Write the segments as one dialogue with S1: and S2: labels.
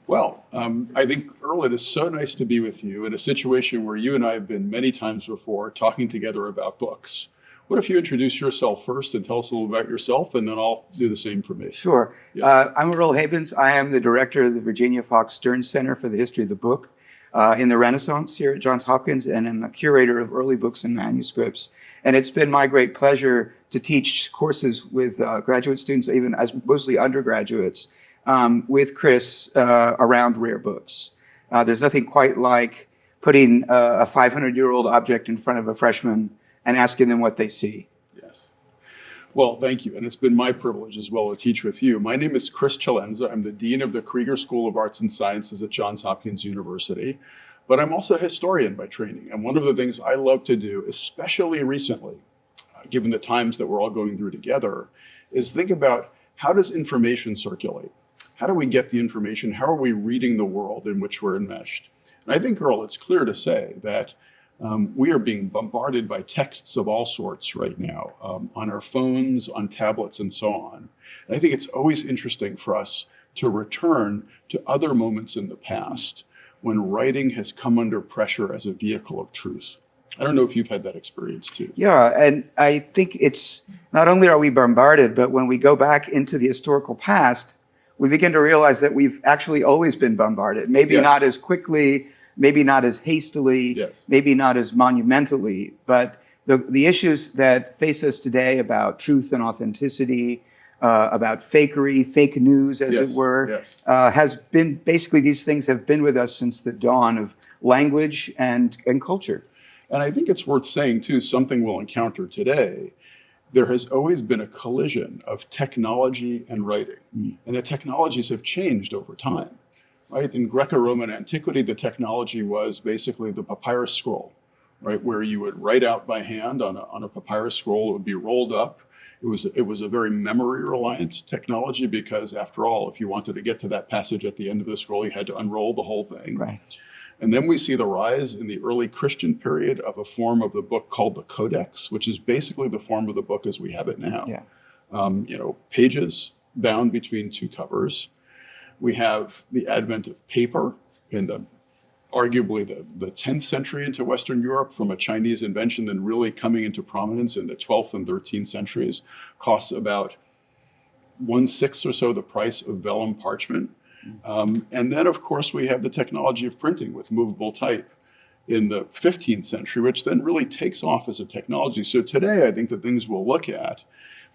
S1: Well, I think, Earle, it is so nice to be with you in a situation where you and I have been many times before talking together about books. What if you introduce yourself first and tell us a little about yourself, and then I'll do the same for me.
S2: Sure.
S1: Yeah.
S2: I'm Earle Havens. I am the director of the Virginia Fox Stern Center for the History of the Book in the Renaissance here at Johns Hopkins, and I'm a curator of early books and manuscripts. And it's been my great pleasure to teach courses with graduate students, even as mostly undergraduates, with Chris around rare books. There's nothing quite like putting a 500-year-old object in front of a freshman and asking them what they see.
S1: Yes. Well, thank you. And it's been my privilege as well to teach with you. My name is Chris Celenza. I'm the Dean of the Krieger School of Arts and Sciences at Johns Hopkins University. But I'm also a historian by training. And one of the things I love to do, especially recently, given the times that we're all going through together, is think about how does information circulate? How do we get the information? How are we reading the world in which we're enmeshed? And I think, Earle, it's clear to say that we are being bombarded by texts of all sorts right now, on our phones, on tablets, and so on. And I think it's always interesting for us to return to other moments in the past when writing has come under pressure as a vehicle of truth. I don't know if you've had that experience too.
S2: Yeah, and I think it's not only are we bombarded, but when we go back into the historical past, we begin to realize that we've actually always been bombarded. Maybe
S1: Yes.
S2: not as quickly, maybe not as hastily,
S1: Yes.
S2: maybe not as monumentally, but the issues that face us today about truth and authenticity, about fakery, fake news, as it
S1: Yes,
S2: were,
S1: yes.
S2: has been, basically these things have been with us since the dawn of language and culture.
S1: And I think it's worth saying too, something we'll encounter today. There has always been a collision of technology and writing. And the technologies have changed over time. Right? In Greco-Roman antiquity, the technology was basically the papyrus scroll, right? Where you would write out by hand on a papyrus scroll. It would be rolled up. It was a very memory-reliant technology because, after all, if you wanted to get to that passage at the end of the scroll, you had to unroll the whole thing.
S2: Right.
S1: And then we see the rise in the early Christian period of a form of the book called the Codex, which is basically the form of the book as we have it now.
S2: Yeah.
S1: Pages bound between two covers. We have the advent of paper in arguably the 10th century into Western Europe from a Chinese invention, then really coming into prominence in the 12th and 13th centuries, costs about 1/6 or so the price of vellum parchment. And then, of course, we have the technology of printing with movable type in the 15th century, which then really takes off as a technology. So today, I think the things we'll look at,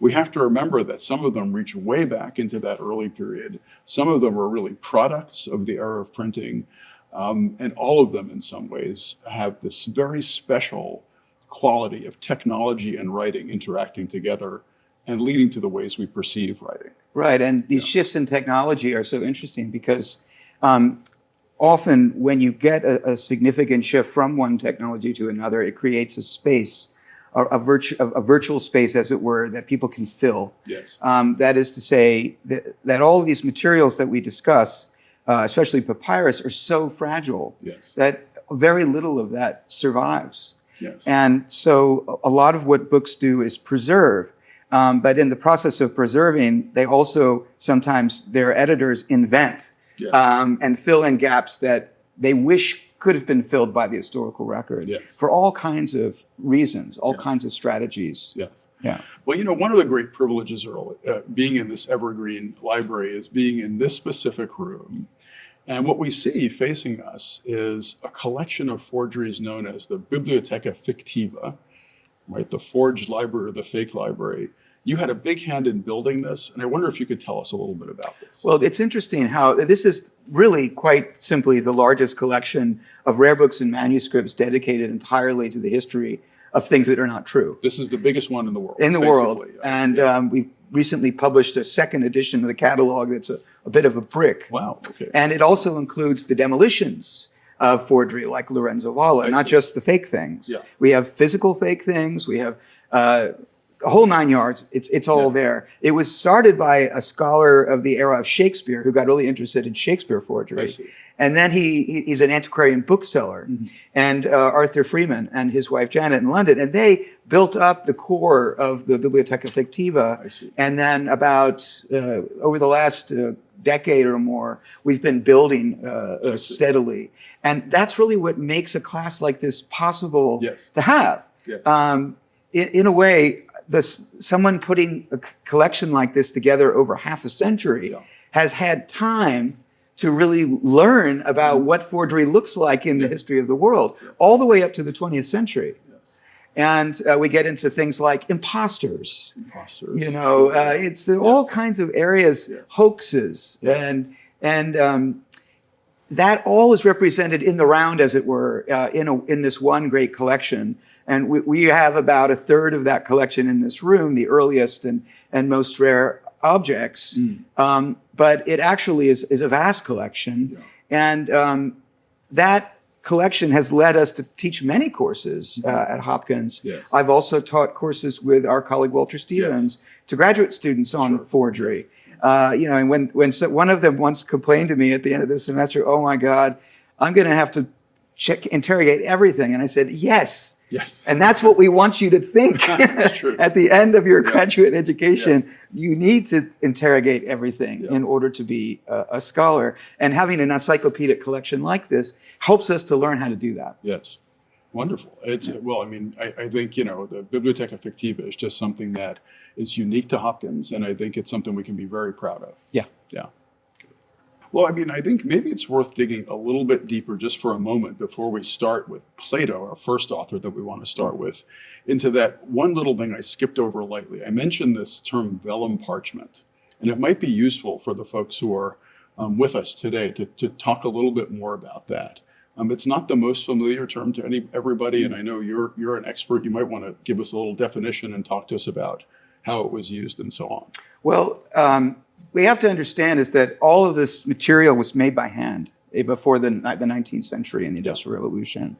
S1: we have to remember that some of them reach way back into that early period. Some of them are really products of the era of printing. And all of them, in some ways, have this very special quality of technology and writing interacting together and leading to the ways we perceive writing.
S2: Right, and these shifts in technology are so interesting because often when you get a significant shift from one technology to another, it creates a space, a virtual space, as it were, that people can fill.
S1: Yes.
S2: That is to say that all of these materials that we discuss, especially papyrus, are so fragile
S1: Yes.
S2: that very little of that survives.
S1: Yes.
S2: And so a lot of what books do is preserve. But in the process of preserving, they also sometimes, their editors invent
S1: Yes.
S2: and fill in gaps that they wish could have been filled by the historical record
S1: Yes.
S2: for all kinds of reasons, all
S1: Yes.
S2: kinds of strategies.
S1: Yes.
S2: Yeah.
S1: Well, one of the great privileges, Earle, being in this evergreen library is being in this specific room. And what we see facing us is a collection of forgeries known as the Biblioteca Fictiva, right? The forged library or the fake library. You had a big hand in building this, and I wonder if you could tell us a little bit about this.
S2: Well, it's interesting how this is really quite simply the largest collection of rare books and manuscripts dedicated entirely to the history of things that are not true.
S1: This is the biggest one in the world.
S2: In the world.
S1: basically.
S2: And we recently published a second edition of the catalog that's a bit of a brick.
S1: Wow, okay.
S2: And it also includes the demolitions of forgery, like Lorenzo Valla, not just the fake things.
S1: Yeah.
S2: We have physical fake things. We have a whole 9 yards. It's all there. It was started by a scholar of the era of Shakespeare who got really interested in Shakespeare forgery.
S1: I see.
S2: And then he's an antiquarian bookseller, and Arthur Freeman and his wife Janet in London, and they built up the core of the Biblioteca Fictiva.
S1: I see.
S2: And then about over the last decade or more, we've been building steadily. And that's really what makes a class like this possible to have.
S1: Yes.
S2: In a way, someone putting a collection like this together over half a century has had time to really learn about what forgery looks like in the history of the world, all the way up to the 20th century. And we get into things like imposters. You know, it's all kinds of areas, hoaxes, and that all is represented in the round, as it were, in this one great collection. And we have about a third of that collection in this room, the earliest and most rare objects. But it actually is a vast collection. And that collection has led us to teach many courses at Hopkins. I've also taught courses with our colleague Walter Stevens to graduate students on forgery. You know, and when one of them once complained to me at the end of the semester, "Oh my God, I'm going to have to interrogate everything," and I said, "Yes." And that's what we want you to think. At the end of your graduate education, you need to interrogate everything in order to be a scholar. And having an encyclopedic collection like this helps us to learn how to do that.
S1: Yes. Wonderful. It's well, I mean, I think, you know, the Biblioteca Fictiva is just something that is unique to Hopkins, and I think it's something we can be very proud of. Yeah. Well, I mean, I think maybe it's worth digging a little bit deeper just for a moment before we start with Plato, our first author that we want to start with, into that one little thing I skipped over lightly. I mentioned this term vellum parchment, and it might be useful for the folks who are with us today to talk a little bit more about that. It's not the most familiar term to everybody, and I know you're an expert. You might want to give us a little definition and talk to us about how it was used and so on.
S2: Well, we have to understand is that all of this material was made by hand before the 19th century and the Industrial Revolution.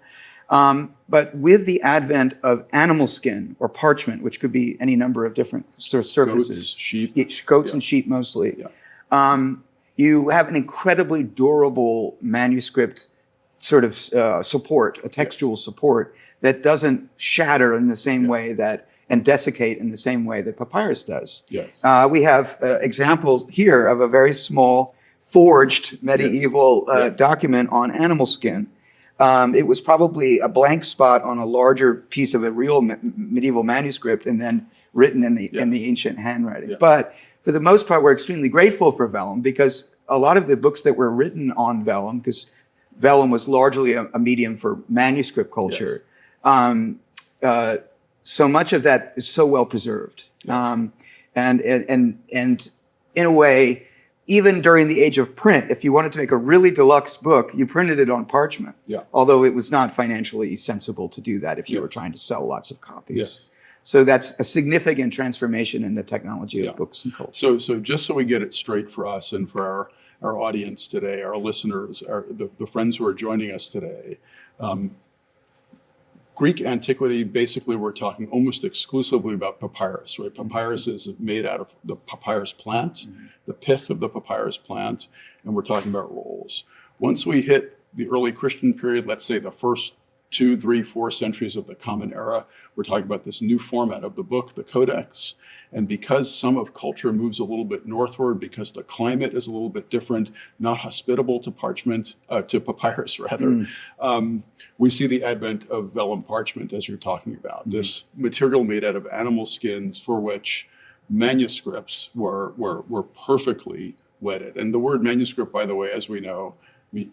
S2: But with the advent of animal skin or parchment, which could be any number of different surfaces, goats and sheep mostly, you have an incredibly durable manuscript sort of support, a textual support that doesn't shatter in the same way that and desiccate in the same way that papyrus does. We have examples here of a very small forged medieval document on animal skin. It was probably a blank spot on a larger piece of a real medieval manuscript and then written in the ancient handwriting. But for the most part, we're extremely grateful for vellum because a lot of the books that were written on vellum, because vellum was largely a medium for manuscript culture, so much of that is so well preserved. And in a way, even during the age of print, if you wanted to make a really deluxe book, you printed it on parchment. Although it was not financially sensible to do that if you were trying to sell lots of copies. So that's a significant transformation in the technology of books and culture.
S1: So just so we get it straight for us and for our audience today, our listeners, the friends who are joining us today, Greek antiquity, basically we're talking almost exclusively about papyrus, right? Papyrus is made out of the papyrus plant, the pith of the papyrus plant, and we're talking about rolls. Once we hit the early Christian period, let's say the first 2, 3, 4 centuries of the Common Era, we're talking about this new format of the book, the Codex. And because some of culture moves a little bit northward, because the climate is a little bit different, not hospitable to parchment, to papyrus rather, we see the advent of vellum parchment, as you're talking about. This material made out of animal skins for which manuscripts were perfectly wedded. And the word manuscript, by the way, as we know,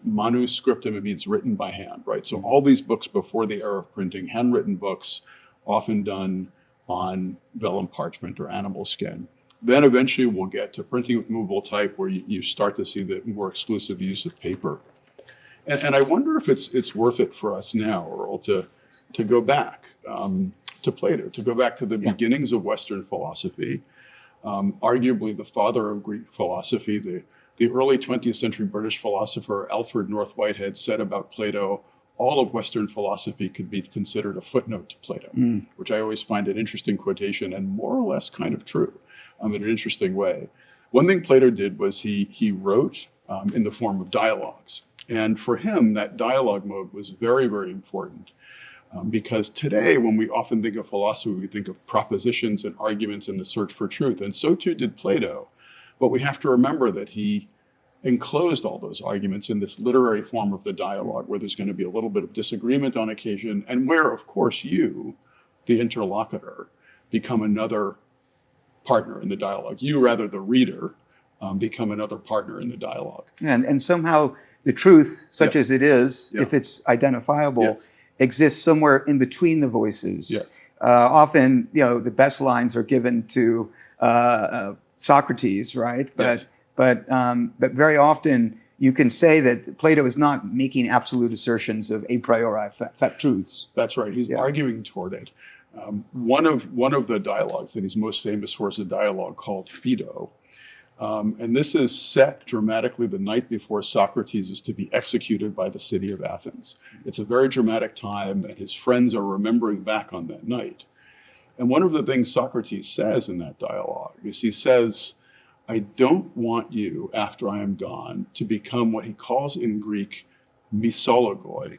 S1: manuscriptum, it means written by hand, right? So all these books before the era of printing, handwritten books, often done on vellum parchment or animal skin. Then eventually we'll get to printing with movable type, where you start to see the more exclusive use of paper. And I wonder if it's worth it for us now, Earle, to go back to Plato, to go back to the beginnings of Western philosophy, arguably the father of Greek philosophy. The early 20th century British philosopher Alfred North Whitehead said about Plato, all of Western philosophy could be considered a footnote to Plato, which I always find an interesting quotation and more or less kind of true in an interesting way. One thing Plato did was he wrote in the form of dialogues. And for him, that dialogue mode was very, very important. Because today, when we often think of philosophy, we think of propositions and arguments and the search for truth. And so too did Plato. But we have to remember that he enclosed all those arguments in this literary form of the dialogue, where there's going to be a little bit of disagreement on occasion, and where, of course, you, the interlocutor, become another partner in the dialogue. You, rather, the reader, become another partner in the dialogue.
S2: And somehow the truth, such
S1: Yeah.
S2: as it is,
S1: Yeah.
S2: if it's identifiable,
S1: Yes.
S2: exists somewhere in between the voices.
S1: Yes.
S2: Often, the best lines are given to Socrates, right?
S1: Yes.
S2: But very often you can say that Plato is not making absolute assertions of a priori truths.
S1: That's right. He's arguing toward it. One of the dialogues that he's most famous for is a dialogue called Phaedrus. And this is set dramatically the night before Socrates is to be executed by the city of Athens. It's a very dramatic time, and his friends are remembering back on that night. And one of the things Socrates says in that dialogue is he says, I don't want you, after I am gone, to become what he calls in Greek misologoi.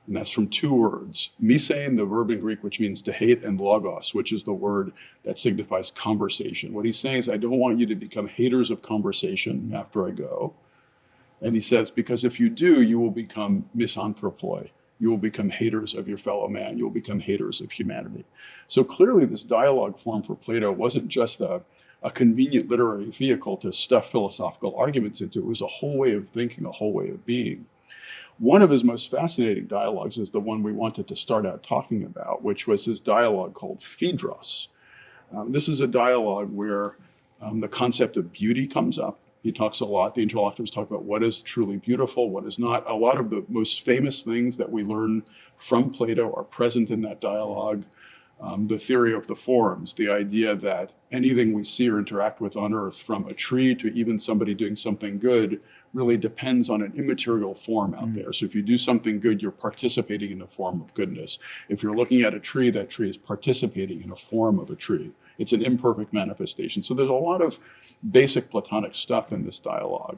S1: And that's from two words. Misein, the verb in Greek, which means to hate, and logos, which is the word that signifies conversation. What he's saying is, I don't want you to become haters of conversation after I go. And he says, because if you do, you will become misanthropoi. You will become haters of your fellow man. You will become haters of humanity. So clearly this dialogue form for Plato wasn't just a convenient literary vehicle to stuff philosophical arguments into. It was a whole way of thinking, a whole way of being. One of his most fascinating dialogues is the one we wanted to start out talking about, which was his dialogue called Phaedrus. This is a dialogue where the concept of beauty comes up. He talks a lot, the interlocutors talk about what is truly beautiful, what is not. A lot of the most famous things that we learn from Plato are present in that dialogue. The theory of the forms, the idea that anything we see or interact with on earth, from a tree to even somebody doing something good, really depends on an immaterial form out there. So if you do something good, you're participating in a form of goodness. If you're looking at a tree, that tree is participating in a form of a tree. It's an imperfect manifestation. So there's a lot of basic Platonic stuff in this dialogue.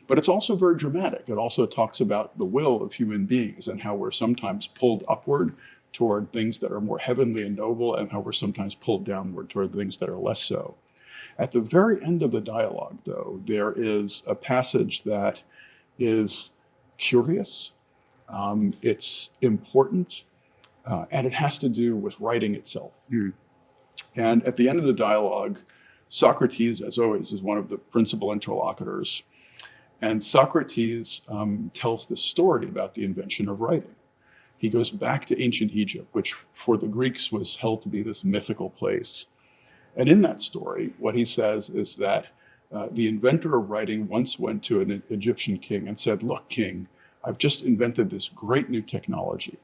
S1: But it's also very dramatic. It also talks about the will of human beings and how we're sometimes pulled upward toward things that are more heavenly and noble, and how we're sometimes pulled downward toward things that are less so. At the very end of the dialogue, though, there is a passage that is curious, it's important, and it has to do with writing itself. And at the end of the dialogue, Socrates, as always, is one of the principal interlocutors. And Socrates tells this story about the invention of writing. He goes back to ancient Egypt, which for the Greeks was held to be this mythical place. And in that story, what he says is that the inventor of writing once went to an Egyptian king and said, look, king, I've just invented this great new technology,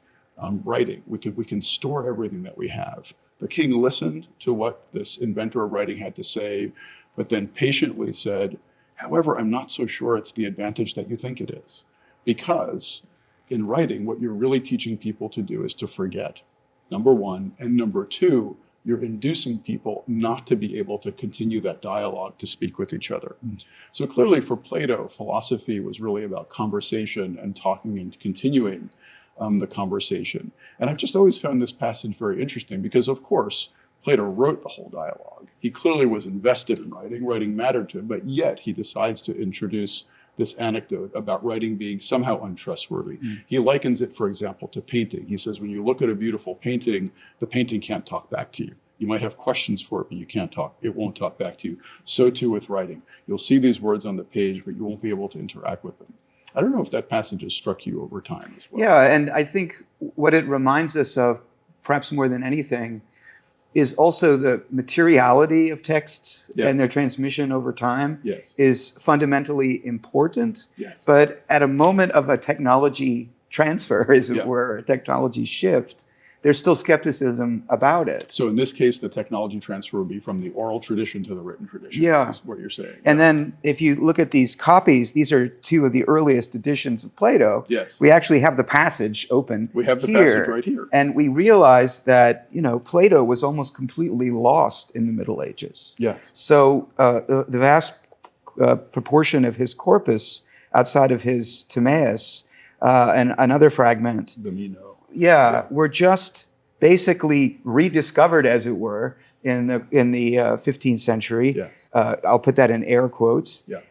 S1: writing. We can store everything that we have. The king listened to what this inventor of writing had to say, but then patiently said, however, I'm not so sure it's the advantage that you think it is. Because in writing, what you're really teaching people to do is to forget, number one. And number two, you're inducing people not to be able to continue that dialogue, to speak with each other. So clearly for Plato, philosophy was really about conversation and talking and continuing the conversation. And I've just always found this passage very interesting because, of course, Plato wrote the whole dialogue. He clearly was invested in writing. Writing mattered to him, but yet he decides to introduce this anecdote about writing being somehow untrustworthy. He likens it, for example, to painting. He says, when you look at a beautiful painting, the painting can't talk back to you. You might have questions for it, but you can't talk. It won't talk back to you. So too with writing. You'll see these words on the page, but you won't be able to interact with them. I don't know if that passage has struck you over time as well.
S2: Yeah, and I think what it reminds us of, perhaps more than anything, is also the materiality of texts and their transmission over time is fundamentally important. But at a moment of a technology transfer, as it were, a technology shift, there's still skepticism about it.
S1: So in this case, the technology transfer would be from the oral tradition to the written tradition, is what you're saying.
S2: And then if you look at these copies, these are two of the earliest editions of Plato. We actually have the passage open
S1: We have the passage right here.
S2: And we realize that, Plato was almost completely lost in the Middle Ages. So the vast proportion of his corpus outside of his Timaeus and another fragment,
S1: the Meno.
S2: were just basically rediscovered, as it were, in the 15th century.
S1: Yes.
S2: I'll put that in air quotes.
S1: Yeah.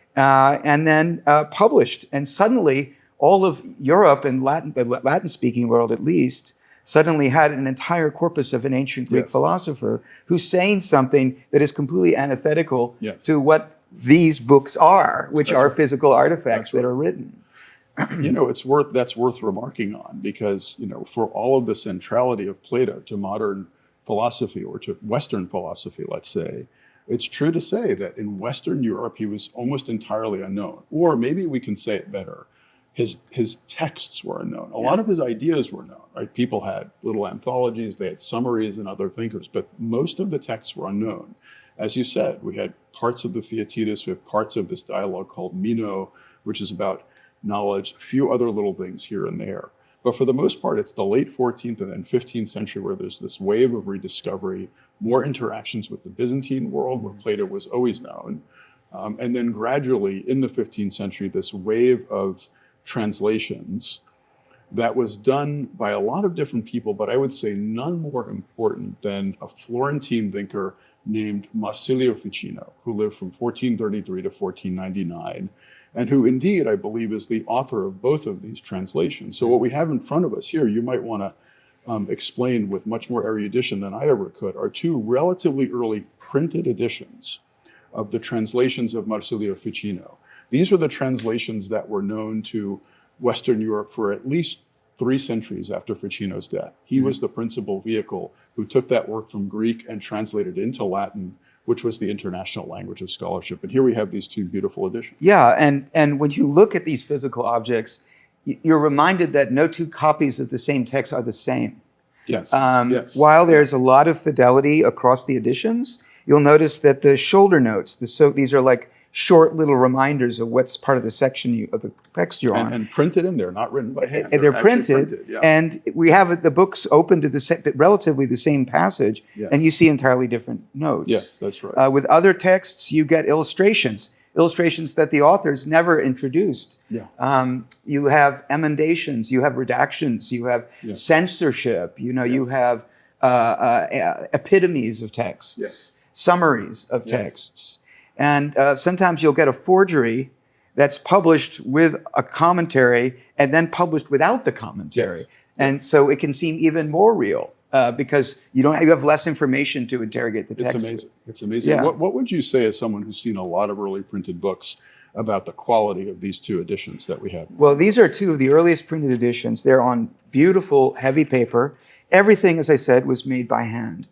S2: And then published. And suddenly, all of Europe and the Latin-speaking world, at least, suddenly had an entire corpus of an ancient Greek philosopher who's saying something that is completely antithetical to what these books are, which are physical artifacts that are written.
S1: You know, that's worth remarking on, because, you know, for all of the centrality of Plato to modern philosophy, or to Western philosophy, let's say, it's true to say that in Western Europe, he was almost entirely unknown. Or maybe we can say it better. His texts were unknown. A lot of his ideas were known, right? People had little anthologies, they had summaries and other thinkers, but most of the texts were unknown. As you said, we had parts of the Theaetetus, we have parts of this dialogue called Meno, which is about knowledge, a few other little things here and there. But for the most part, it's the late 14th and then 15th century where there's this wave of rediscovery, more interactions with the Byzantine world, where Plato was always known. And then gradually in the 15th century, this wave of translations that was done by a lot of different people, but I would say none more important than a Florentine thinker named Marsilio Ficino, who lived from 1433 to 1499, and who indeed, I believe, is the author of both of these translations. So what we have in front of us here, you might want to explain with much more erudition than I ever could, are two relatively early printed editions of the translations of Marsilio Ficino. These were the translations that were known to Western Europe for at least 3 centuries after Ficino's death. He was the principal vehicle who took that work from Greek and translated it into Latin, which was the international language of scholarship. And here we have these two beautiful editions.
S2: Yeah, and when you look at these physical objects, you're reminded that no two copies of the same text are the same.
S1: Yes.
S2: While there's a lot of fidelity across the editions, you'll notice that the shoulder notes, these are like short little reminders of what's part of the section of the text you're on.
S1: And printed in there, not written by hand.
S2: They're printed, and we have the books open to relatively the same passage, and you see entirely different notes.
S1: Yes, that's right.
S2: With other texts, you get illustrations that the authors never introduced. You have emendations, you have redactions, you have censorship, you have epitomes of texts, summaries of texts. And sometimes you'll get a forgery that's published with a commentary and then published without the commentary. And so it can seem even more real because you have less information to interrogate the text.
S1: It's amazing. It's amazing. What would you say as someone who's seen a lot of early printed books about the quality of these two editions that we have?
S2: Well, these are two of the earliest printed editions. They're on beautiful, heavy paper. Everything, as I said, was made by hand.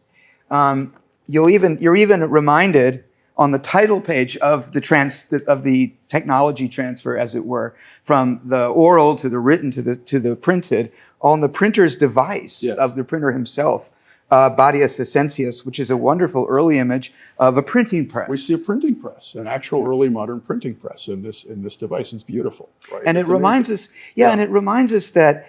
S2: You're even reminded on the title page of the technology transfer, as it were, from the oral to the written to the printed, on the printer's device of the printer himself, Badius Essensius, which is a wonderful early image of a printing press.
S1: We see a printing press, an actual early modern printing press in this device. It's beautiful, right?
S2: And it reminds us, and it reminds us that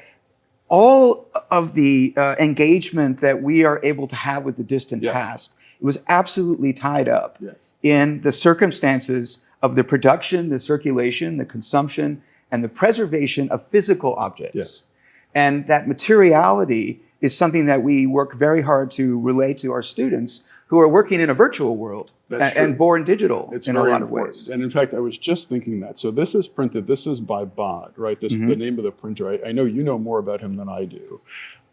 S2: all of the engagement that we are able to have with the distant past, it was absolutely tied up in the circumstances of the production, the circulation, the consumption, and the preservation of physical objects. And that materiality is something that we work very hard to relate to our students who are working in a virtual world and born digital in a lot of ways.
S1: And in fact, I was just thinking that. So this is printed, this is by Bod, right? This the name of the printer. I know you know more about him than I do.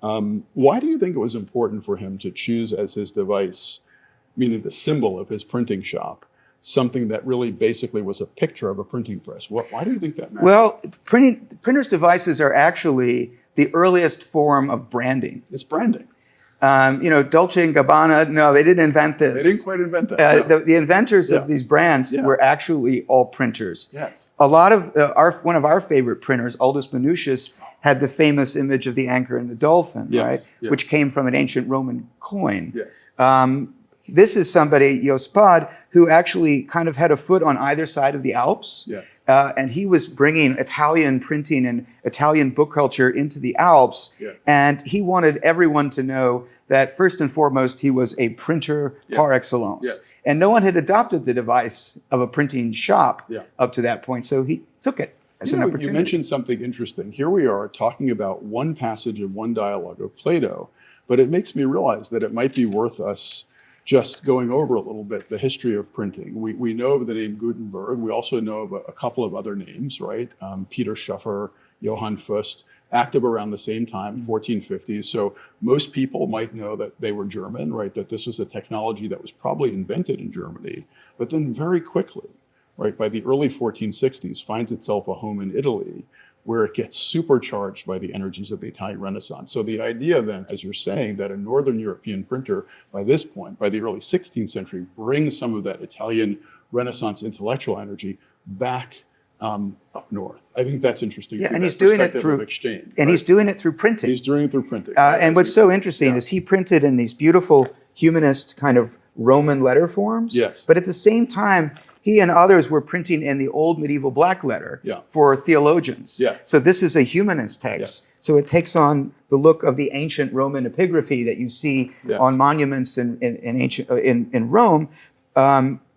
S1: Why do you think it was important for him to choose as his device, meaning the symbol of his printing shop, something that really basically was a picture of a printing press? Why do you think that matters?
S2: Well, printers' devices are actually the earliest form of branding.
S1: It's branding.
S2: Dolce & Gabbana, no, they didn't invent this.
S1: They didn't quite invent that.
S2: The inventors of these brands were actually all printers.
S1: Yes.
S2: A lot of one of our favorite printers, Aldus Manutius, had the famous image of the anchor and the dolphin, right? Yes. Which came from an ancient Roman coin. Yes. This is somebody, Jospad, who actually kind of had a foot on either side of the Alps. Yeah. And he was bringing Italian printing and Italian book culture into the Alps. Yeah. And he wanted everyone to know that, first and foremost, he was a printer par excellence. Yeah. And no one had adopted the device of a printing shop up to that point. So he took it as an opportunity.
S1: You mentioned something interesting. Here we are talking about one passage of one dialogue of Plato, but it makes me realize that it might be worth us just going over a little bit the history of printing. We know of the name Gutenberg. We also know of a couple of other names, right? Peter Schoeffer, Johann Fust, active around the same time, 1450s. So most people might know that they were German, right? That this was a technology that was probably invented in Germany, but then very quickly, right, by the early 1460s, finds itself a home in Italy, where it gets supercharged by the energies of the Italian Renaissance. So the idea then, as you're saying, that a Northern European printer by this point, by the early 16th century, brings some of that Italian Renaissance intellectual energy back up north. I think that's interesting.
S2: Yeah,
S1: too,
S2: and he's
S1: that
S2: doing it
S1: perspective
S2: through
S1: of exchange.
S2: and
S1: right?
S2: he's doing it through printing.
S1: He's doing it through printing.
S2: And what's so interesting is he printed in these beautiful humanist kind of Roman letter forms.
S1: Yes.
S2: But at the same time, he and others were printing in the old medieval black letter
S1: Yeah.
S2: for theologians.
S1: Yeah.
S2: So this is a humanist text.
S1: Yeah.
S2: So it takes on the look of the ancient Roman epigraphy that you see
S1: Yes.
S2: on monuments in Rome,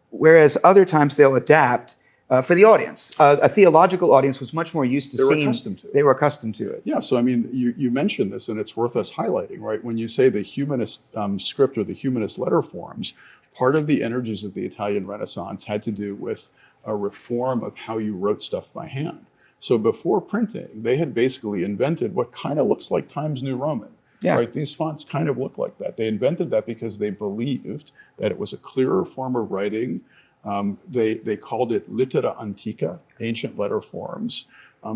S2: whereas other times they'll adapt for the audience. A theological audience was much more used to seeing. They were accustomed to it.
S1: Yeah, so I mean, you mentioned this, and it's worth us highlighting, right? When you say the humanist script or the humanist letter forms, part of the energies of the Italian Renaissance had to do with a reform of how you wrote stuff by hand. So before printing, they had basically invented what kind of looks like Times New Roman.
S2: Yeah.
S1: Right? These fonts kind of look like that. They invented that because they believed that it was a clearer form of writing. They called it littera antica, ancient letter forms.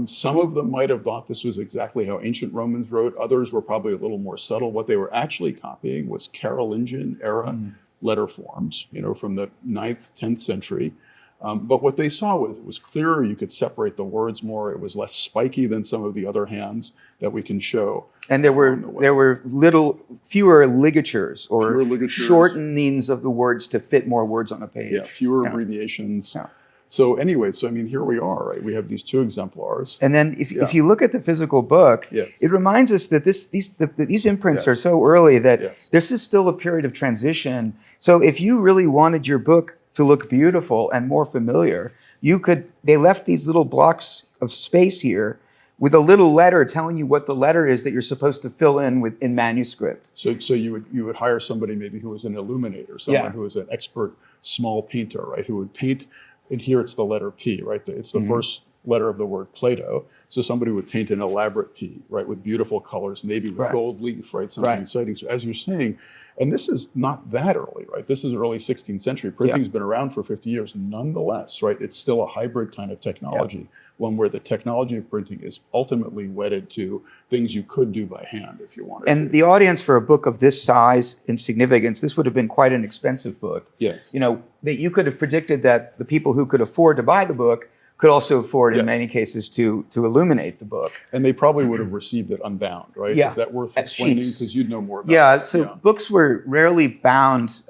S1: Some of them might have thought this was exactly how ancient Romans wrote. Others were probably a little more subtle. What they were actually copying was Carolingian era letter forms, from the 9th, 10th century. But what they saw was it was clearer. You could separate the words more. It was less spiky than some of the other hands that we can show.
S2: And there were fewer ligatures or shortenings of the words to fit more words on a page.
S1: Yeah, fewer abbreviations. Yeah. So anyway, I mean, here we are, right? We have these two exemplars.
S2: And then if you look at the physical book, it reminds us that these imprints are so early that this is still a period of transition. So if you really wanted your book to look beautiful and more familiar, they left these little blocks of space here with a little letter telling you what the letter is that you're supposed to fill in manuscript.
S1: So you would hire somebody maybe who was an illuminator, someone who was an expert small painter, right? Who would paint, and here it's the letter P, right? It's the first letter of the word Plato. So somebody would paint an elaborate P, right? With beautiful colors, maybe with gold leaf, right? Something exciting. So as you're saying, and this is not that early, right? This is early 16th century. Printing's been around for 50 years. Nonetheless, right? It's still a hybrid kind of technology, one where the technology of printing is ultimately wedded to things you could do by hand if you wanted
S2: And
S1: to.
S2: the audience for a book of this size and significance, this would have been quite an expensive book.
S1: Yes.
S2: That you could have predicted that the people who could afford to buy the book could also afford, in many cases, to illuminate the book.
S1: And they probably would have received it unbound, right?
S2: Yeah.
S1: Is that worth explaining? Because you'd know more about it.
S2: So books were rarely bound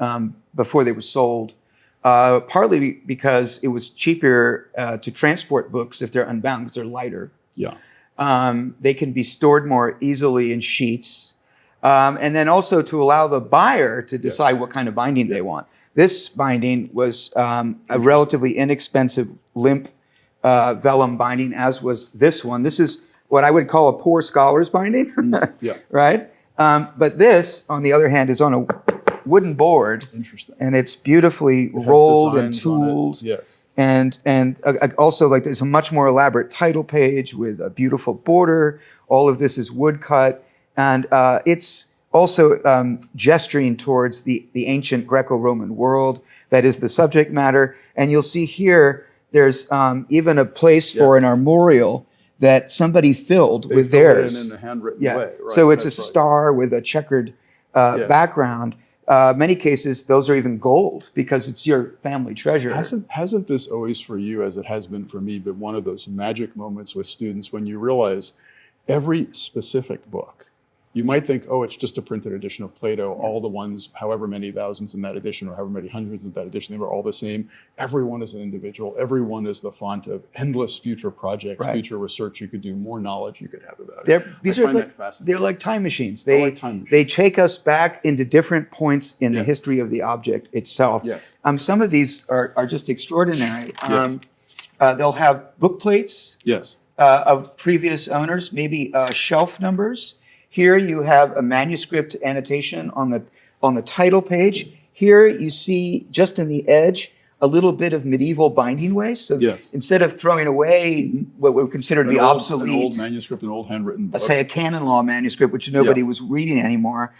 S2: before they were sold, partly because it was cheaper to transport books if they're unbound because they're lighter.
S1: Yeah.
S2: They can be stored more easily in sheets. And then also to allow the buyer to decide what kind of binding they want. This binding was a relatively inexpensive limp vellum binding, as was this one. This is what I would call a poor scholar's binding, right? But this, on the other hand, is on a wooden board.
S1: Interesting.
S2: And it's beautifully rolled and tooled.
S1: Yes.
S2: And also, like, there's a much more elaborate title page with a beautiful border. All of this is woodcut. And it's also gesturing towards the ancient Greco-Roman world that is the subject matter. And you'll see here, there's even a place for an armorial that somebody filled with theirs.
S1: It in a handwritten way. Right?
S2: So it's a star with a checkered background. Many cases, those are even gold because it's your family treasure.
S1: Hasn't this always for you, as it has been for me, been one of those magic moments with students when you realize every specific book, you might think, oh, it's just a printed edition of Plato. All the ones, however many thousands in that edition or however many hundreds in that edition, they were all the same. Everyone is an individual. Everyone is the font of endless future projects, future research you could do, more knowledge you could have about it.
S2: They're like time machines. They take us back into different points in the history of the object itself.
S1: Yes.
S2: Some of these are just extraordinary. They'll have book plates of previous owners, maybe shelf numbers. Here you have a manuscript annotation on the title page. Here you see just in the edge a little bit of medieval binding waste. So
S1: Yes.
S2: instead of throwing away what we would consider to be obsolete,
S1: an old manuscript, an old handwritten book,
S2: say a canon law manuscript, which nobody was reading anymore,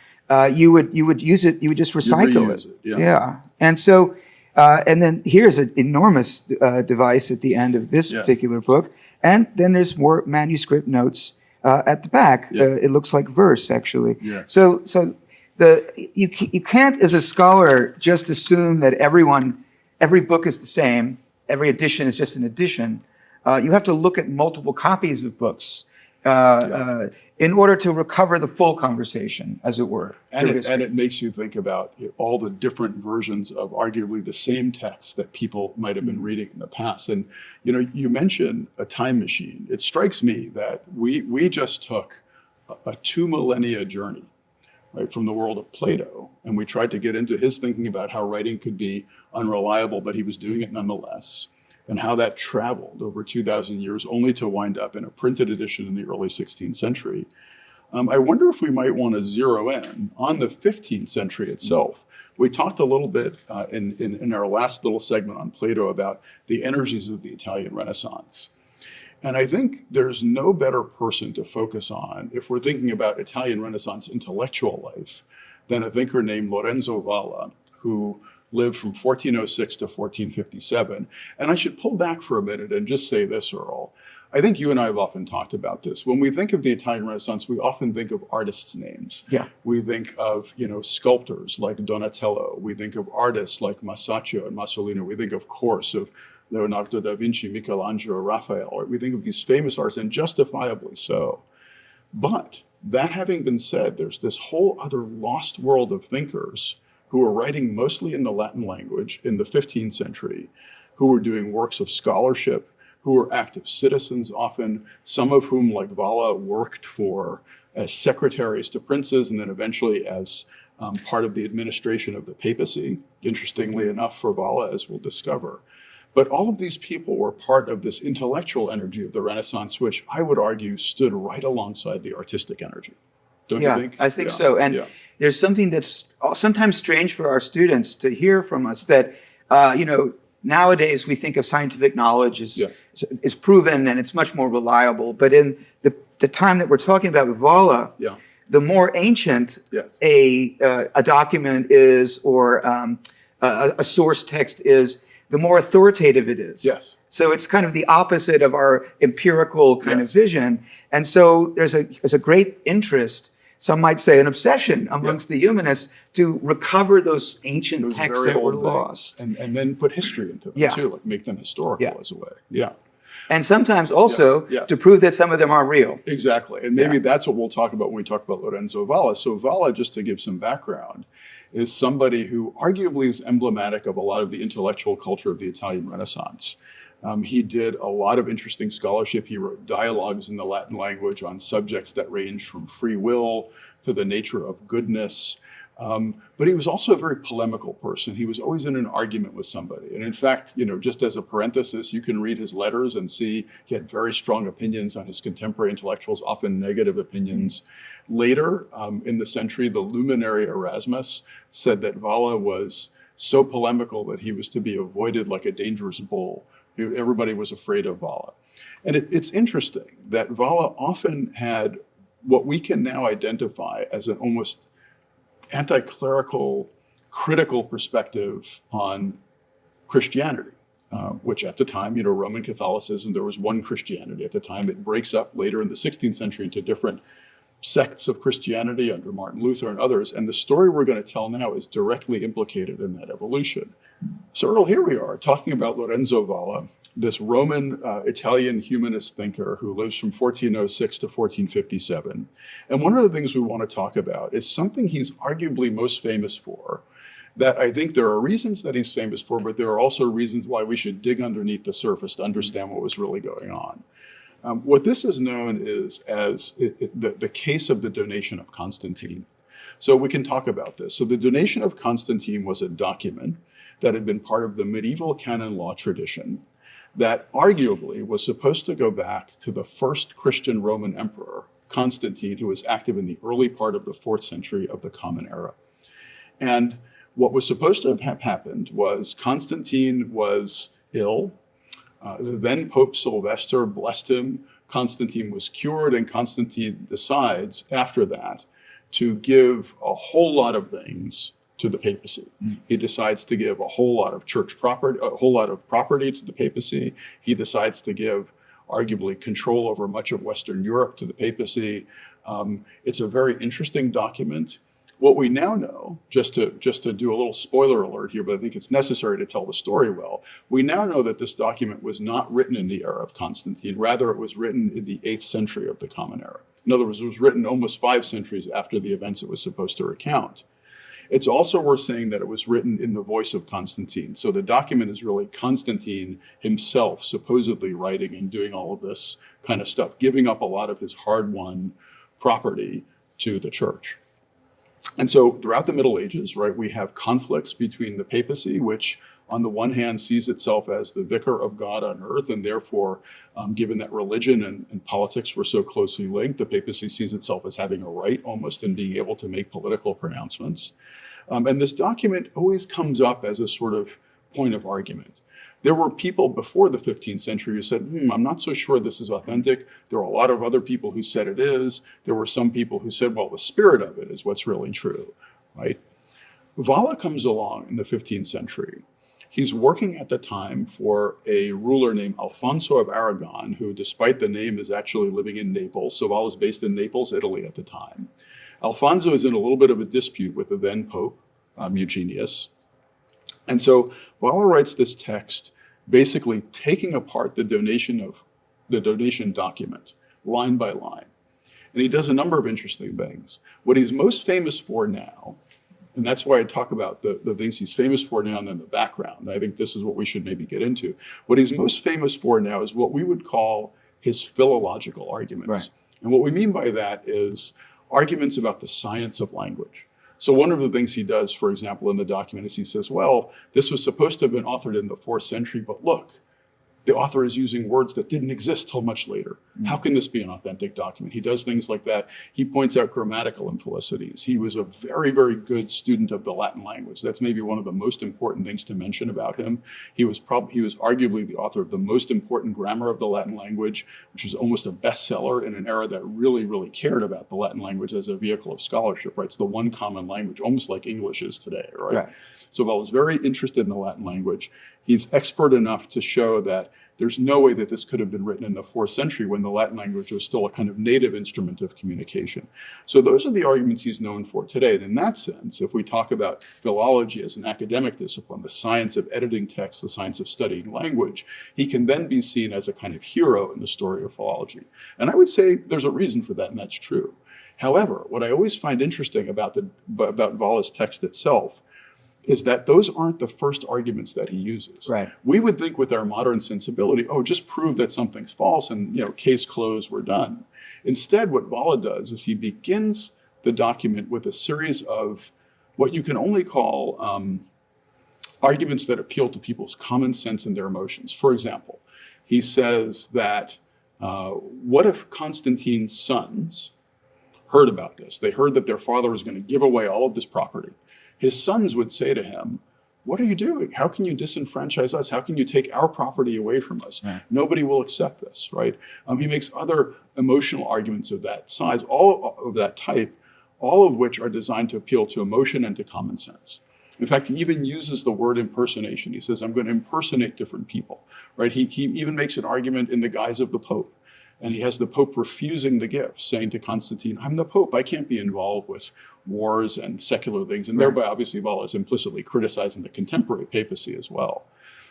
S2: you would use it. You would just recycle it. Yeah. And so, and then here's an enormous device at the end of this particular book, and then there's more manuscript notes at the back. It looks like verse, actually. So you can't, as a scholar, just assume that every book is the same, every edition is just an edition. You have to look at multiple copies of books in order to recover the full conversation, as it were.
S1: And it makes you think about all the different versions of arguably the same text that people might have been reading in the past. And you mentioned a time machine. It strikes me that we just took a 2 millennia journey, right, from the world of Plato, and we tried to get into his thinking about how writing could be unreliable, but he was doing it nonetheless, and how that traveled over 2,000 years only to wind up in a printed edition in the early 16th century. I wonder if we might want to zero in on the 15th century itself. We talked a little bit in our last little segment on Plato about the energies of the Italian Renaissance. And I think there's no better person to focus on if we're thinking about Italian Renaissance intellectual life than a thinker named Lorenzo Valla, who lived from 1406 to 1457. And I should pull back for a minute and just say this, Earle. I think you and I have often talked about this. When we think of the Italian Renaissance, we often think of artists' names. We think of, sculptors like Donatello. We think of artists like Masaccio and Marsilio. We think, of course, of Leonardo da Vinci, Michelangelo, Raphael. Or we think of these famous artists, and justifiably so. But that having been said, there's this whole other lost world of thinkers who were writing mostly in the Latin language in the 15th century, who were doing works of scholarship, who were active citizens often, some of whom, like Valla, worked as secretaries to princes and then eventually as part of the administration of the papacy, interestingly enough for Valla, as we'll discover. But all of these people were part of this intellectual energy of the Renaissance, which I would argue stood right alongside the artistic energy. Don't you think?
S2: I think so. And there's something that's sometimes strange for our students to hear from us that, nowadays we think of scientific knowledge is proven and it's much more reliable. But in the time that we're talking about with Valla, the more ancient a document is or a source text is, the more authoritative it is. So it's kind of the opposite of our empirical kind of vision. And so there's a great interest, some might say an obsession amongst the humanists, to recover those ancient texts that were lost.
S1: And then put history into them too, like make them historical as a way.
S2: And sometimes also to prove that some of them are real.
S1: Exactly. And maybe that's what we'll talk about when we talk about Lorenzo Valla. So Valla, just to give some background, is somebody who arguably is emblematic of a lot of the intellectual culture of the Italian Renaissance. He did a lot of interesting scholarship. He wrote dialogues in the Latin language on subjects that range from free will to the nature of goodness. But he was also a very polemical person. He was always in an argument with somebody. And in fact, just as a parenthesis, you can read his letters and see he had very strong opinions on his contemporary intellectuals, often negative opinions. Later in the century, the luminary Erasmus said that Valla was so polemical that he was to be avoided like a dangerous bull. Everybody was afraid of Valla. And it's interesting that Valla often had what we can now identify as an almost anti-clerical, critical perspective on Christianity, which at the time, Roman Catholicism, there was one Christianity at the time. It breaks up later in the 16th century into different sects of Christianity under Martin Luther and others. And the story we're going to tell now is directly implicated in that evolution. So Earle, here we are talking about Lorenzo Valla, this Roman Italian humanist thinker who lives from 1406 to 1457. And one of the things we want to talk about is something he's arguably most famous for, that I think there are reasons that he's famous for, but there are also reasons why we should dig underneath the surface to understand what was really going on. What this is known as the case of the donation of Constantine. So we can talk about this. So the donation of Constantine was a document that had been part of the medieval canon law tradition that arguably was supposed to go back to the first Christian Roman emperor, Constantine, who was active in the early part of the 4th century of the Common Era. And what was supposed to have happened was Constantine was ill. The then Pope Sylvester blessed him. Constantine was cured, and Constantine decides after that to give a whole lot of things to the papacy. He decides to give a whole lot of church property, a whole lot of property to the papacy. He decides to give arguably control over much of Western Europe to the papacy. It's a very interesting document. What we now know, just to do a little spoiler alert here, but I think it's necessary to tell the story well, we now know that this document was not written in the era of Constantine. Rather, it was written in the 8th century of the Common Era. In other words, it was written almost 5 centuries after the events it was supposed to recount. It's also worth saying that it was written in the voice of Constantine. So the document is really Constantine himself supposedly writing and doing all of this kind of stuff, giving up a lot of his hard-won property to the church. And so throughout the Middle Ages, right, we have conflicts between the papacy, which on the one hand sees itself as the vicar of God on earth, and therefore, given that religion and politics were so closely linked, the papacy sees itself as having a right almost in being able to make political pronouncements. And this document always comes up as a sort of point of argument. There were people before the 15th century who said, I'm not so sure this is authentic. There are a lot of other people who said it is. There were some people who said, well, the spirit of it is what's really true, right? Valla comes along in the 15th century. He's working at the time for a ruler named Alfonso of Aragon, who, despite the name, is actually living in Naples. So Valla is based in Naples, Italy at the time. Alfonso is in a little bit of a dispute with the then Pope, Eugenius. And so Valla writes this text basically taking apart the donation document line by line. And he does a number of interesting things. What he's most famous for now, and that's why I talk about the things he's famous for now and then the background. I think this is what we should maybe get into. What he's most famous for now is what we would call his philological arguments.
S2: Right.
S1: And what we mean by that is arguments about the science of language. So one of the things he does, for example, in the document is he says, well, this was supposed to have been authored in the 4th century, but look, the author is using words that didn't exist till much later. How can this be an authentic document? He does things like that. He points out grammatical infelicities. He was a very, very good student of the Latin language. That's maybe one of the most important things to mention about him. He was arguably the author of the most important grammar of the Latin language, which was almost a bestseller in an era that really, really cared about the Latin language as a vehicle of scholarship, right? It's the one common language, almost like English is today, right? So Valla was very interested in the Latin language. He's expert enough to show that there's no way that this could have been written in the 4th century when the Latin language was still a kind of native instrument of communication. So those are the arguments he's known for today. And in that sense, if we talk about philology as an academic discipline, the science of editing text, the science of studying language, he can then be seen as a kind of hero in the story of philology. And I would say there's a reason for that, and that's true. However, what I always find interesting about Valla's text itself is that those aren't the first arguments that he uses.
S2: Right.
S1: We would think with our modern sensibility, oh, just prove that something's false and, case closed, we're done. Instead, what Valla does is he begins the document with a series of what you can only call arguments that appeal to people's common sense and their emotions. For example, he says that what if Constantine's sons heard about this? They heard that their father was going to give away all of this property. His sons would say to him, what are you doing? How can you disenfranchise us? How can you take our property away from us?
S2: Right.
S1: Nobody will accept this, right? He makes other emotional arguments of that size, all of that type, all of which are designed to appeal to emotion and to common sense. In fact, he even uses the word impersonation. He says, I'm going to impersonate different people, right? He even makes an argument in the guise of the Pope. And he has the Pope refusing the gift, saying to Constantine, I'm the Pope. I can't be involved with wars and secular things. And thereby, obviously, Valla is implicitly criticizing the contemporary papacy as well.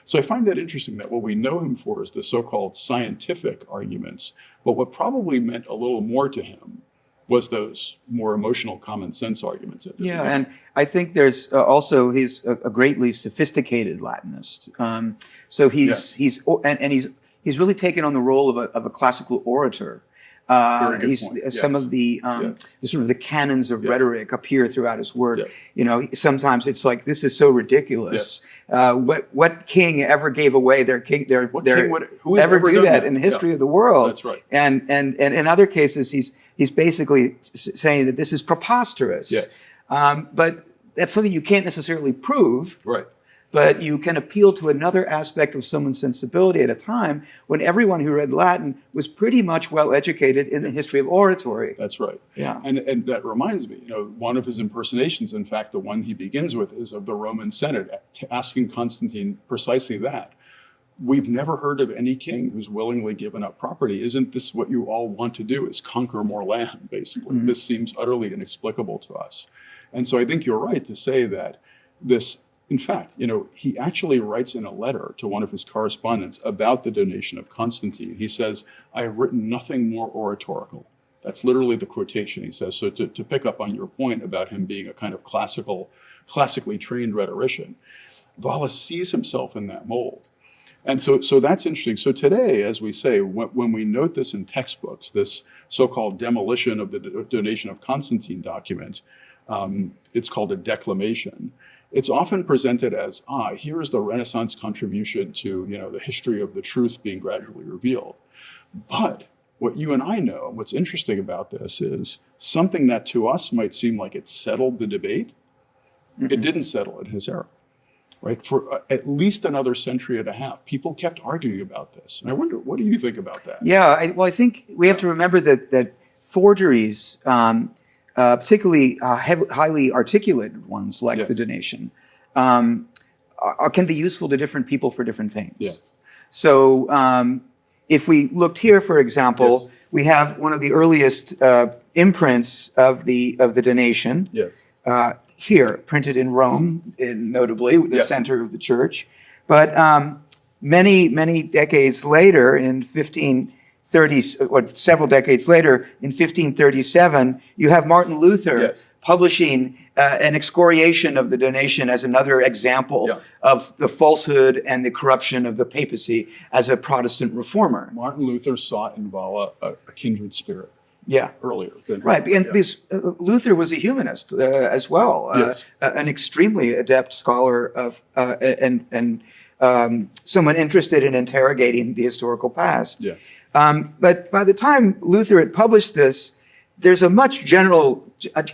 S1: So I find that interesting that what we know him for is the so-called scientific arguments. But what probably meant a little more to him was those more emotional common sense arguments.
S2: Yeah, and I think there's also he's a greatly sophisticated Latinist. So he's really taken on the role of a classical orator. Some of the sort of the canons of rhetoric appear throughout his work. Yes. Sometimes it's like, this is so ridiculous. Yes. What king ever gave away their who ever do that in the history of the world?
S1: That's right.
S2: And in other cases, he's basically saying that this is preposterous.
S1: Yes.
S2: But that's something you can't necessarily prove,
S1: Right.
S2: but you can appeal to another aspect of someone's sensibility at a time when everyone who read Latin was pretty much well educated in the history of oratory.
S1: That's right.
S2: Yeah.
S1: And that reminds me, one of his impersonations, in fact, the one he begins with, is of the Roman Senate, asking Constantine precisely that. We've never heard of any king who's willingly given up property. Isn't this what you all want to do, is conquer more land, basically? This seems utterly inexplicable to us. And so I think you're right to say that this, in fact, he actually writes in a letter to one of his correspondents about the donation of Constantine. He says, I have written nothing more oratorical. That's literally the quotation he says. So to pick up on your point about him being a kind of classically trained rhetorician, Valla sees himself in that mold. And so that's interesting. So today, as we say, when we note this in textbooks, this so-called demolition of the donation of Constantine document, it's called a declamation. It's often presented as, here is the Renaissance contribution to, the history of the truth being gradually revealed. But what you and I know, and what's interesting about this, is something that to us might seem like it settled the debate. It didn't settle in his era. Right? For at least another century and a half, people kept arguing about this. And I wonder, what do you think about that?
S2: Yeah, I think we have to remember that forgeries, particularly highly articulated ones like the donation, can be useful to different people for different things.
S1: Yes.
S2: So if we looked here, for example, we have one of the earliest imprints of the donation.
S1: Yes.
S2: Here, printed in Rome, notably, the center of the church. But many, many decades later, in 1530, or several decades later, in 1537, you have Martin Luther publishing an excoriation of the donation as another example of the falsehood and the corruption of the papacy as a Protestant reformer.
S1: Martin Luther saw in Valla a kindred spirit. Earlier than
S2: right, because Luther was a humanist as well, an extremely adept scholar of and someone interested in interrogating the historical past. But by the time Luther had published this, there's a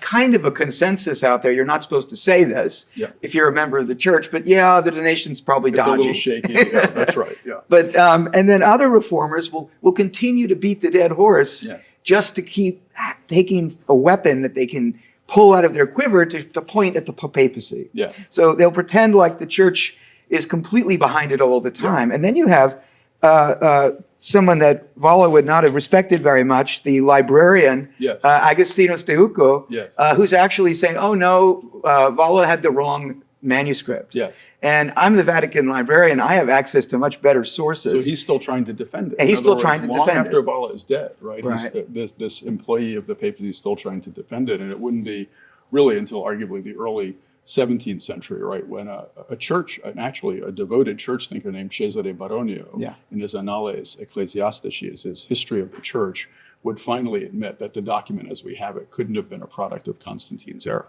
S2: kind of a consensus out there. You're not supposed to say this if you're a member of the church, but the donation's probably dodgy.
S1: It's a little shaky. That's right.
S2: But and then other reformers will continue to beat the dead horse just to keep taking a weapon that they can pull out of their quiver to point at the papacy. So they'll pretend like the church is completely behind it all the time. And then you have someone that Valla would not have respected very much, the librarian, Agustinus de Uco, who's actually saying, oh no, Valla had the wrong manuscript. And I'm the Vatican librarian. I have access to much better sources.
S1: So he's still trying to defend it.
S2: And he's still trying to defend it.
S1: Long after Valla is dead, right? This employee of the papacy is still trying to defend it. And it wouldn't be really until arguably the early 17th century, right, when a church, actually a devoted church thinker named Cesare Baronio, in his Annales Ecclesiastici, his history of the church, would finally admit that the document as we have it couldn't have been a product of Constantine's era.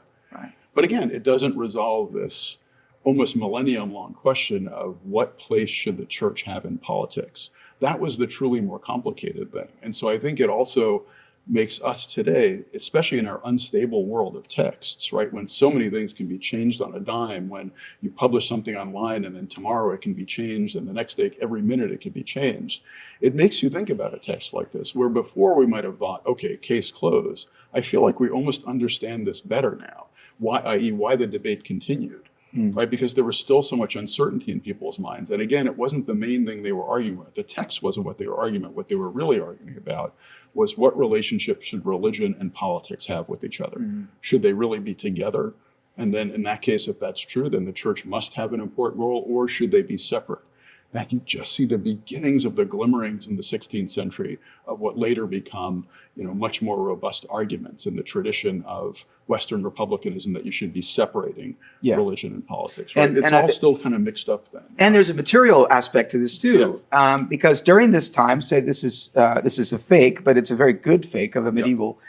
S1: But again, it doesn't resolve this almost millennium-long question of what place should the church have in politics. That was the truly more complicated thing. And so I think it also makes us today, especially in our unstable world of texts, right, when so many things can be changed on a dime, when you publish something online and then tomorrow it can be changed and the next day, every minute it can be changed. It makes you think about a text like this, where before we might have thought, okay, case closed. I feel like we almost understand this better now, i.e. why the debate continued. Right? Because there was still so much uncertainty in people's minds. And again, it wasn't the main thing they were arguing about. The text wasn't what they were arguing about. What they were really arguing about was what relationship should religion and politics have with each other? Should they really be together? And then in that case, if that's true, then the church must have an important role, or should they be separate? That you just see the beginnings of the glimmerings in the 16th century of what later become, much more robust arguments in the tradition of Western republicanism that you should be separating religion and politics. Right? It's all still kind of mixed up then.
S2: And there's a material aspect to this too, because during this time, say this is a fake, but it's a very good fake of a medieval.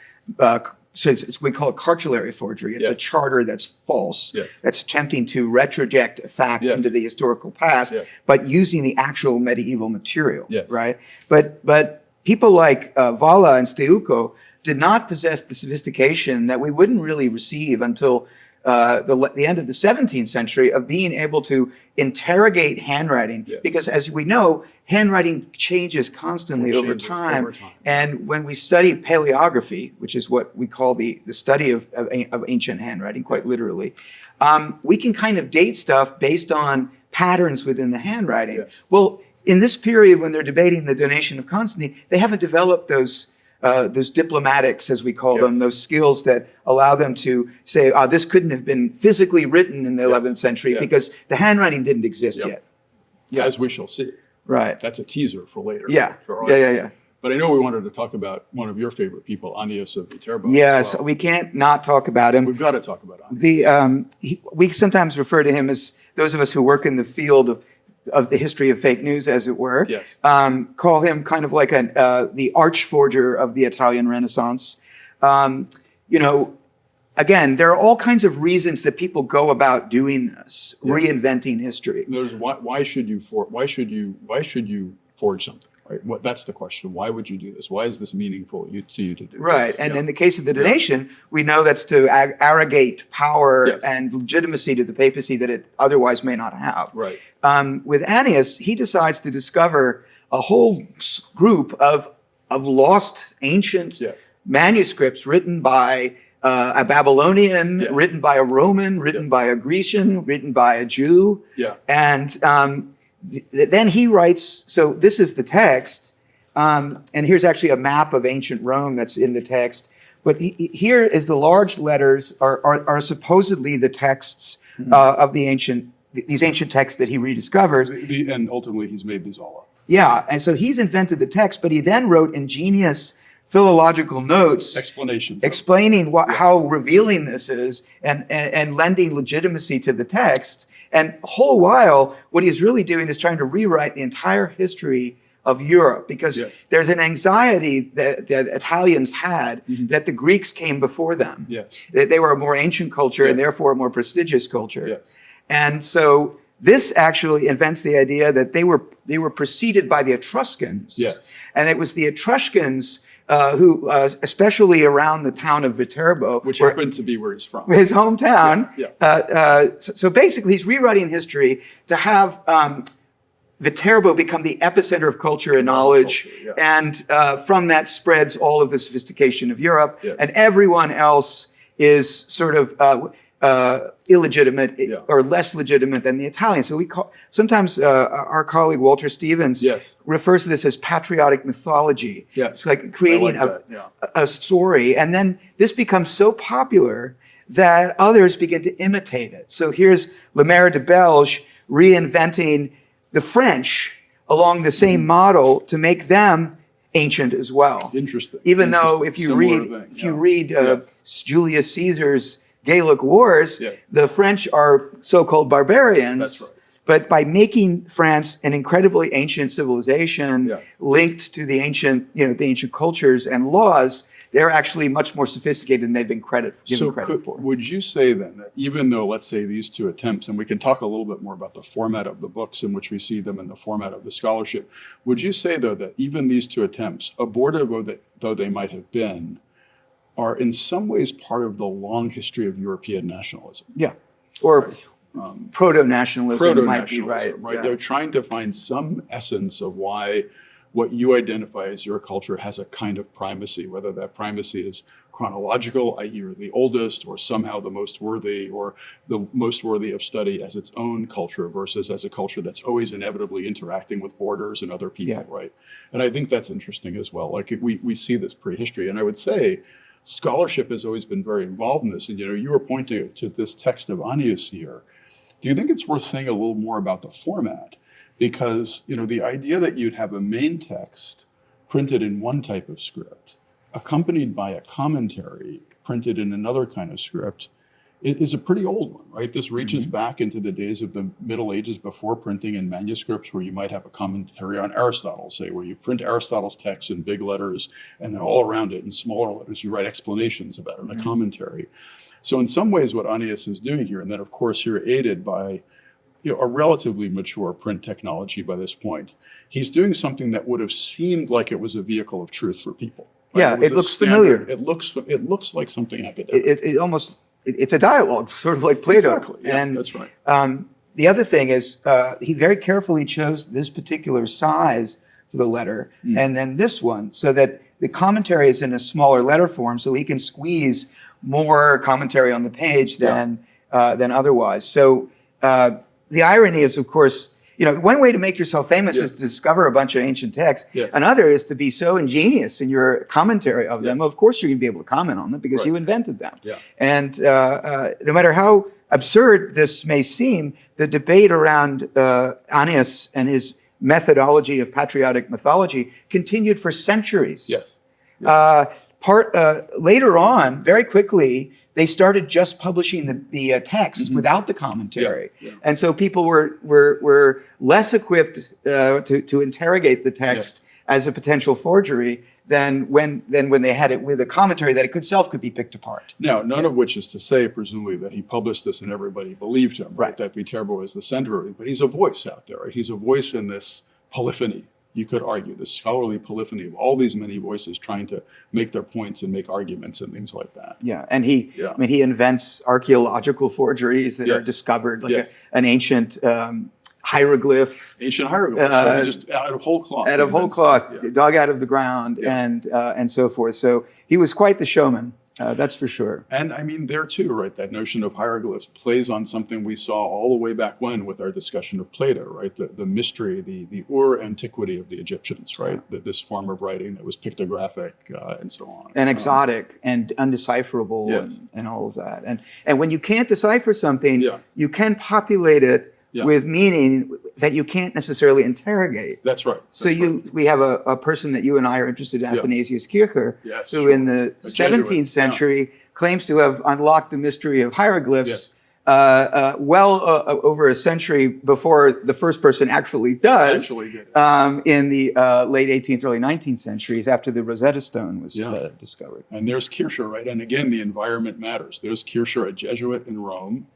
S2: So we call it cartulary forgery. It's a charter that's false, that's attempting to retroject a fact into the historical past, but using the actual medieval material, right? But people like Valla and Steuco did not possess the sophistication that we wouldn't really receive until the end of the 17th century of being able to interrogate handwriting, because as we know, handwriting changes constantly over time. And when we study paleography, which is what we call the study of ancient handwriting, quite literally, we can kind of date stuff based on patterns within the handwriting.
S1: Yes.
S2: Well, in this period when they're debating the donation of Constantine, they haven't developed those diplomatics, as we call them, those skills that allow them to say, this couldn't have been physically written in the 11th century because the handwriting didn't exist yet.
S1: As we shall see.
S2: Right.
S1: That's a teaser for later.
S2: Yeah.
S1: But I know we wanted to talk about one of your favorite people, Annius of Viterbo.
S2: Yes, we can't not talk about him.
S1: We've got to talk about Annius.
S2: We sometimes refer to him as, those of us who work in the field of the history of fake news, as it were, call him kind of like the arch-forger of the Italian Renaissance. Again, there are all kinds of reasons that people go about doing this, reinventing history.
S1: There's why should you forge something? Right? That's the question. Why would you do this? Why is this meaningful to you to do?
S2: Right.
S1: This?
S2: And in the case of the donation, we know that's to arrogate power and legitimacy to the papacy that it otherwise may not have.
S1: Right.
S2: With Annius, he decides to discover a whole group of lost ancient manuscripts written by a Babylonian, written by a Roman, written by a Grecian, written by a Jew. And then he writes, so this is the text, and here's actually a map of ancient Rome that's in the text. But here is the large letters are supposedly the texts of these ancient texts that he rediscovers.
S1: And ultimately he's made these all up.
S2: Yeah, and so he's invented the text, but he then wrote ingenious philological notes,
S1: explanations,
S2: explaining how revealing this is, and lending legitimacy to the text. And the whole while, what he's really doing is trying to rewrite the entire history of Europe, because there's an anxiety that Italians had that the Greeks came before them. That they were a more ancient culture and therefore a more prestigious culture. And so this actually invents the idea that they were preceded by the Etruscans. And it was the Etruscans who, especially around the town of Viterbo,
S1: which happened to be where he's from,
S2: his hometown. So basically, he's rewriting history to have Viterbo become the epicenter of culture and knowledge, and from that spreads all of the sophistication of Europe, and everyone else is sort of illegitimate or less legitimate than the Italians. So sometimes our colleague Walter Stevens refers to this as patriotic mythology. It's like creating a story, and then this becomes so popular that others begin to imitate it. So here's Le Maire de Belge reinventing the French along the same model to make them ancient as well.
S1: Interesting.
S2: Even though if you read Julius Caesar's Gallic Wars, the French are so-called barbarians.
S1: That's right.
S2: But by making France an incredibly ancient civilization linked to the ancient cultures and laws, they're actually much more sophisticated than they've been given credit for.
S1: Would you say then that even though, let's say, these two attempts, and we can talk a little bit more about the format of the books in which we see them and the format of the scholarship, would you say, though, that even these two attempts, abortive though they might have been, are in some ways part of the long history of European nationalism?
S2: Or proto-nationalism might be right.
S1: They're trying to find some essence of why what you identify as your culture has a kind of primacy, whether that primacy is chronological, i.e. you're the oldest, or somehow the most worthy, or the most worthy of study as its own culture versus as a culture that's always inevitably interacting with borders and other people, right? And I think that's interesting as well. Like we see this prehistory, and I would say scholarship has always been very involved in this. And you were pointing to this text of Annius here. Do you think it's worth saying a little more about the format? Because the idea that you'd have a main text printed in one type of script, accompanied by a commentary printed in another kind of script, is a pretty old one, right? This reaches back into the days of the Middle Ages before printing in manuscripts, where you might have a commentary on Aristotle, say, where you print Aristotle's text in big letters, and then all around it in smaller letters, you write explanations about it in a commentary. So in some ways, what Annius is doing here, and then of course you're aided by a relatively mature print technology by this point, he's doing something that would have seemed like it was a vehicle of truth for people. Right?
S2: It looks familiar.
S1: It looks like something academic.
S2: It almost it's a dialogue, sort of like Plato.
S1: Exactly. Yeah,
S2: And
S1: that's right.
S2: the other thing is he very carefully chose this particular size for the letter, and then this one, so that the commentary is in a smaller letter form, so he can squeeze more commentary on the page than otherwise. So the irony is, of course, one way to make yourself famous is to discover a bunch of ancient texts.
S1: Yeah.
S2: Another is to be so ingenious in your commentary of them. Of course, you're going to be able to comment on them because you invented them.
S1: Yeah.
S2: And no matter how absurd this may seem, the debate around Annius and his methodology of patriotic mythology continued for centuries.
S1: Yes.
S2: Later on, very quickly, they started just publishing the texts without the commentary, and so people were less equipped to interrogate the text as a potential forgery than when they had it with a commentary that itself could be picked apart.
S1: Now, none of which is to say, presumably, that he published this and everybody believed him, right? That Viterbo is the center of it, but he's a voice out there, right? He's a voice in this polyphony. You could argue the scholarly polyphony of all these many voices trying to make their points and make arguments and things like that.
S2: Yeah, and he invents archaeological forgeries that are discovered, like an ancient hieroglyph.
S1: Ancient hieroglyphs, just out of whole cloth.
S2: Out of whole cloth, dug out of the ground, and so forth. So he was quite the showman. That's for sure.
S1: And I mean, there too, right, that notion of hieroglyphs plays on something we saw all the way back when with our discussion of Plato, right? The mystery, the antiquity of the Egyptians, right? This form of writing that was pictographic and so on.
S2: And exotic and undecipherable and all of that. And when you can't decipher something, you can populate it with meaning that you can't necessarily interrogate.
S1: That's right.
S2: So we have a person that you and I are interested in, Athanasius Kircher, who in the 17th century claims to have unlocked the mystery of hieroglyphs over a century before the first person actually does. In the late 18th, early 19th centuries, after the Rosetta Stone was discovered.
S1: And there's Kircher, right? And again, the environment matters. There's Kircher, a Jesuit in Rome,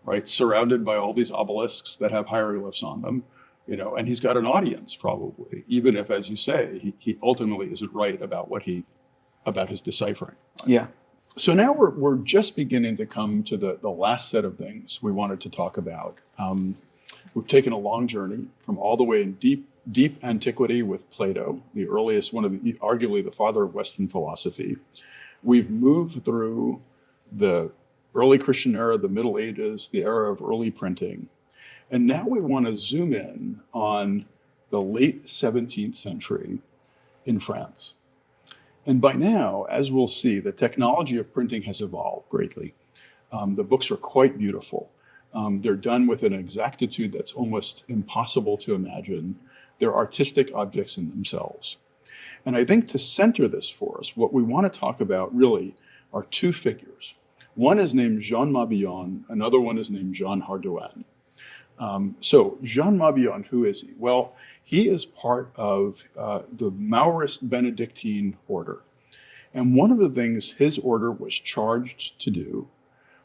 S1: right, surrounded by all these obelisks that have hieroglyphs on them, and he's got an audience probably, even if, as you say, he ultimately isn't right about about his deciphering. Right? Yeah. So now we're just beginning to come to the last set of things we wanted to talk about. We've taken a long journey from all the way in deep antiquity with Plato, the earliest arguably the father of Western philosophy. We've moved through the early Christian era, the Middle Ages, the era of early printing. And now we want to zoom in on the late 17th century in France. And by now, as we'll see, the technology of printing has evolved greatly. The books are quite beautiful. They're done with an exactitude that's almost impossible to imagine. They're artistic objects in themselves. And I think to center this for us, what we want to talk about really are two figures. One is named Jean Mabillon, another one is named Jean Hardouin. So Jean Mabillon, who is he? Well, he is part of the Maurist Benedictine order. And one of the things his order was charged to do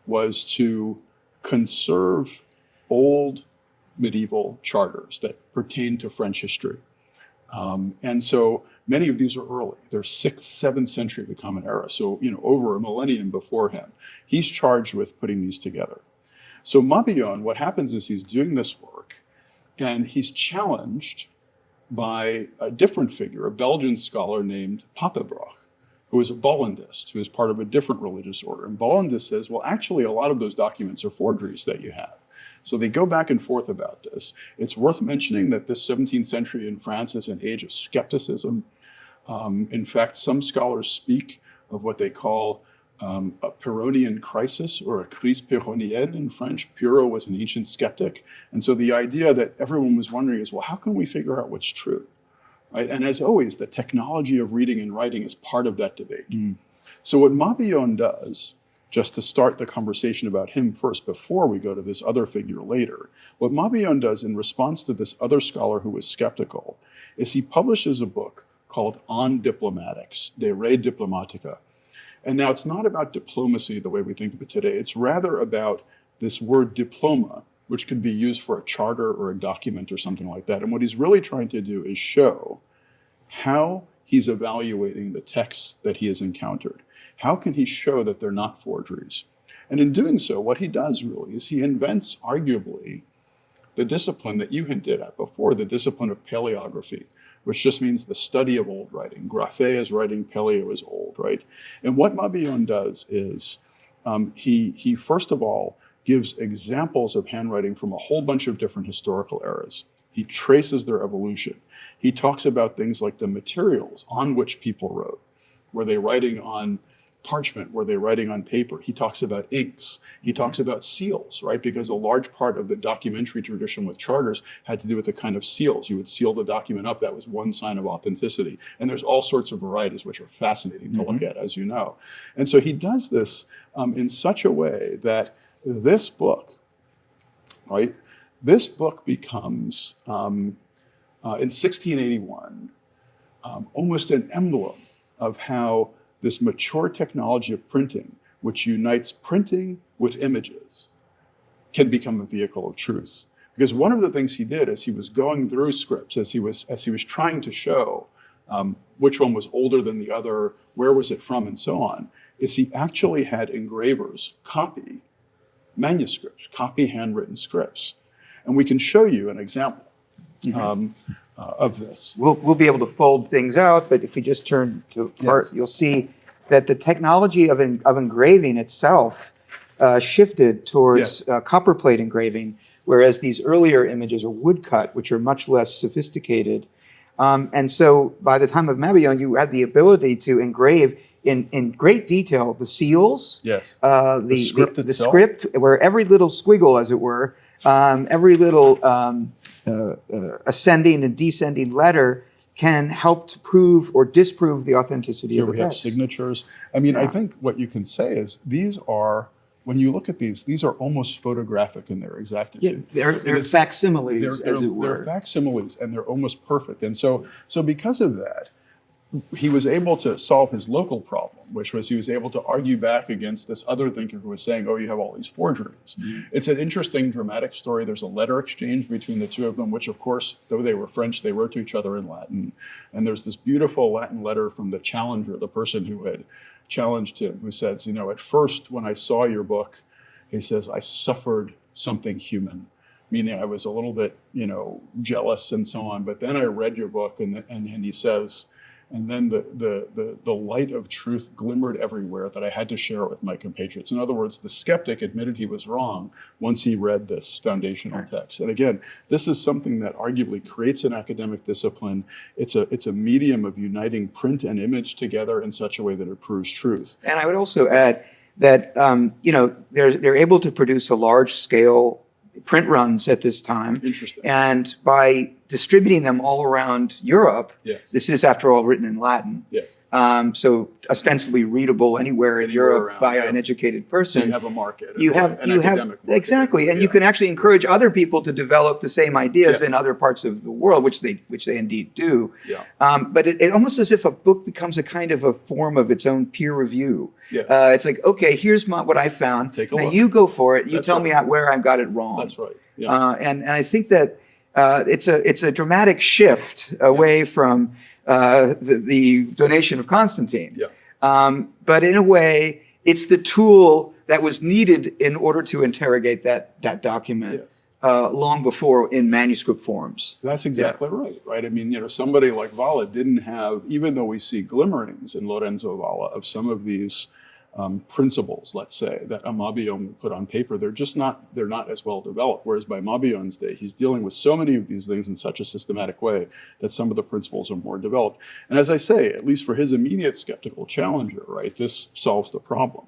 S1: was to conserve old medieval charters that pertain to French history. And so many of these are early. They're 6th, 7th century of the Common Era. So, over a millennium before him, he's charged with putting these together. So Mabillon, what happens is he's doing this work and he's challenged by a different figure, a Belgian scholar named Papenbroek, who is a Bollandist, who is part of a different religious order. And Bollandist says, well, actually, a lot of those documents are forgeries that you have. So they go back and forth about this. It's worth mentioning that this 17th century in France is an age of skepticism. In fact, some scholars speak of what they call a Pyrrhonian crisis, or a crise pyrrhonienne in French. Pyrrho was an ancient skeptic. And so the idea that everyone was wondering is, well, how can we figure out what's true? Right? And as always, the technology of reading and writing is part of that debate. So what Mabillon does, just to start the conversation about him first before we go to this other figure later, what Mabillon does in response to this other scholar who was skeptical is he publishes a book called On Diplomatics, De Re Diplomatica. And now it's not about diplomacy the way we think of it today. It's rather about this word diploma, which could be used for a charter or a document or something like that. And what he's really trying to do is show how he's evaluating the texts that he has encountered. How can he show that they're not forgeries? And in doing so, what he does really is he invents, arguably, the discipline that you hinted at before, the discipline of paleography, which just means the study of old writing. Graphe is writing, paleo is old, right? And what Mabillon does is he first of all gives examples of handwriting from a whole bunch of different historical eras. He traces their evolution. He talks about things like the materials on which people wrote. Were they writing on parchment? Were they writing on paper? He talks about inks. He talks about seals, right? Because a large part of the documentary tradition with charters had to do with the kind of seals. You would seal the document up. That was one sign of authenticity. And there's all sorts of varieties, which are fascinating to look at, as you know. And so he does this in such a way that this book, right? This book becomes, in 1681, almost an emblem of how this mature technology of printing, which unites printing with images, can become a vehicle of truth. Because one of the things he did as he was going through scripts, as he was trying to show which one was older than the other, where was it from, and so on, is he actually had engravers copy manuscripts, copy handwritten scripts. And we can show you an example of this.
S2: We'll be able to fold things out, but if we just turn to part, you'll see that the technology of engraving itself shifted towards copperplate engraving, whereas these earlier images are woodcut, which are much less sophisticated. And so by the time of Mabillon, you had the ability to engrave in great detail the seals, the script, where every little squiggle, as it were, every little ascending and descending letter can help to prove or disprove the authenticity of the text.
S1: Here we have signatures. I mean, I think what you can say is these when you look at these are almost photographic in their exactitude.
S2: Yeah, they're facsimiles, as it were.
S1: They're facsimiles, and they're almost perfect. And so because of that, he was able to solve his local problem, which was he was able to argue back against this other thinker who was saying, oh, you have all these forgeries. It's an interesting, dramatic story. There's a letter exchange between the two of them, which, of course, though they were French, they wrote to each other in Latin. And there's this beautiful Latin letter from the challenger, the person who had challenged him, who says, you know, at first, when I saw your book, he says, I suffered something human, meaning I was a little bit, you know, jealous and so on. But then I read your book, and he says, and then the light of truth glimmered everywhere that I had to share it with my compatriots. In other words, the skeptic admitted he was wrong once he read this foundational text. And again, this is something that arguably creates an academic discipline. It's a medium of uniting print and image together in such a way that it proves truth.
S2: And I would also add that you know, they're able to produce a large scale print runs at this time.
S1: Interesting.
S2: And by distributing them all around Europe, this is, after all, written in Latin. So ostensibly readable anywhere in Europe around, by an educated person.
S1: So you have a market.
S2: You have exactly, and you can actually encourage other people to develop the same ideas in other parts of the world, which they indeed do. But it almost as if a book becomes a kind of a form of its own peer review. It's like, okay, here's what I found.
S1: Take a
S2: now
S1: look.
S2: You go for it. You tell me where I got it wrong.
S1: That's right.
S2: And I think that it's a dramatic shift away from the donation of Constantine. But in a way, it's the tool that was needed in order to interrogate that document long before in manuscript forms.
S1: That's exactly right. I mean, you know, somebody like Valla didn't have, even though we see glimmerings in Lorenzo Valla of some of these principles, let's say, that a Mabillon put on paper, they're not as well developed. Whereas by Mabillon's day, he's dealing with so many of these things in such a systematic way that some of the principles are more developed. And as I say, at least for his immediate skeptical challenger, right, this solves the problem.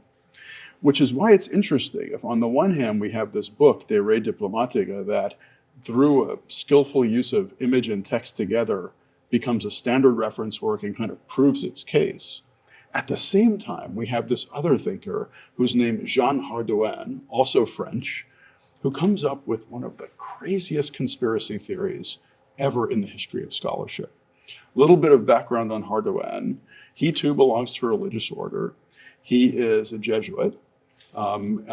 S1: Which is why it's interesting. If on the one hand, we have this book, De Re Diplomatica, that through a skillful use of image and text together becomes a standard reference work and kind of proves its case. At the same time, we have this other thinker whose name is Jean Hardouin, also French, who comes up with one of the craziest conspiracy theories ever in the history of scholarship. A little bit of background on Hardouin. He too belongs to a religious order. He is a Jesuit. And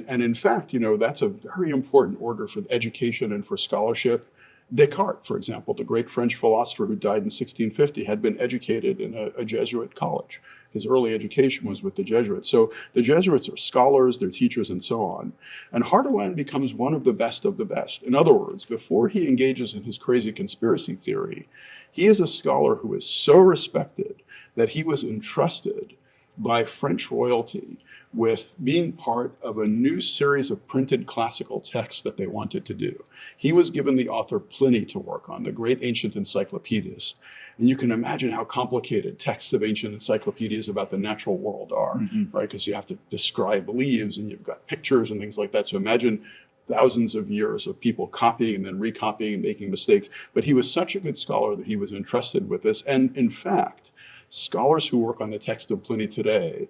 S1: in fact, you know, that's a very important order for education and for scholarship. Descartes, for example, the great French philosopher who died in 1650, had been educated in a Jesuit college. His early education was with the Jesuits. So the Jesuits are scholars, they're teachers, and so on. And Hardouin becomes one of the best of the best. In other words, before he engages in his crazy conspiracy theory, he is a scholar who is so respected that he was entrusted by French royalty with being part of a new series of printed classical texts that they wanted to do. He was given the author Pliny to work on, the great ancient encyclopedist. And you can imagine how complicated texts of ancient encyclopedias about the natural world are, right? Because you have to describe leaves and you've got pictures and things like that. So imagine thousands of years of people copying and then recopying and making mistakes. But he was such a good scholar that he was entrusted with this. And in fact, scholars who work on the text of Pliny today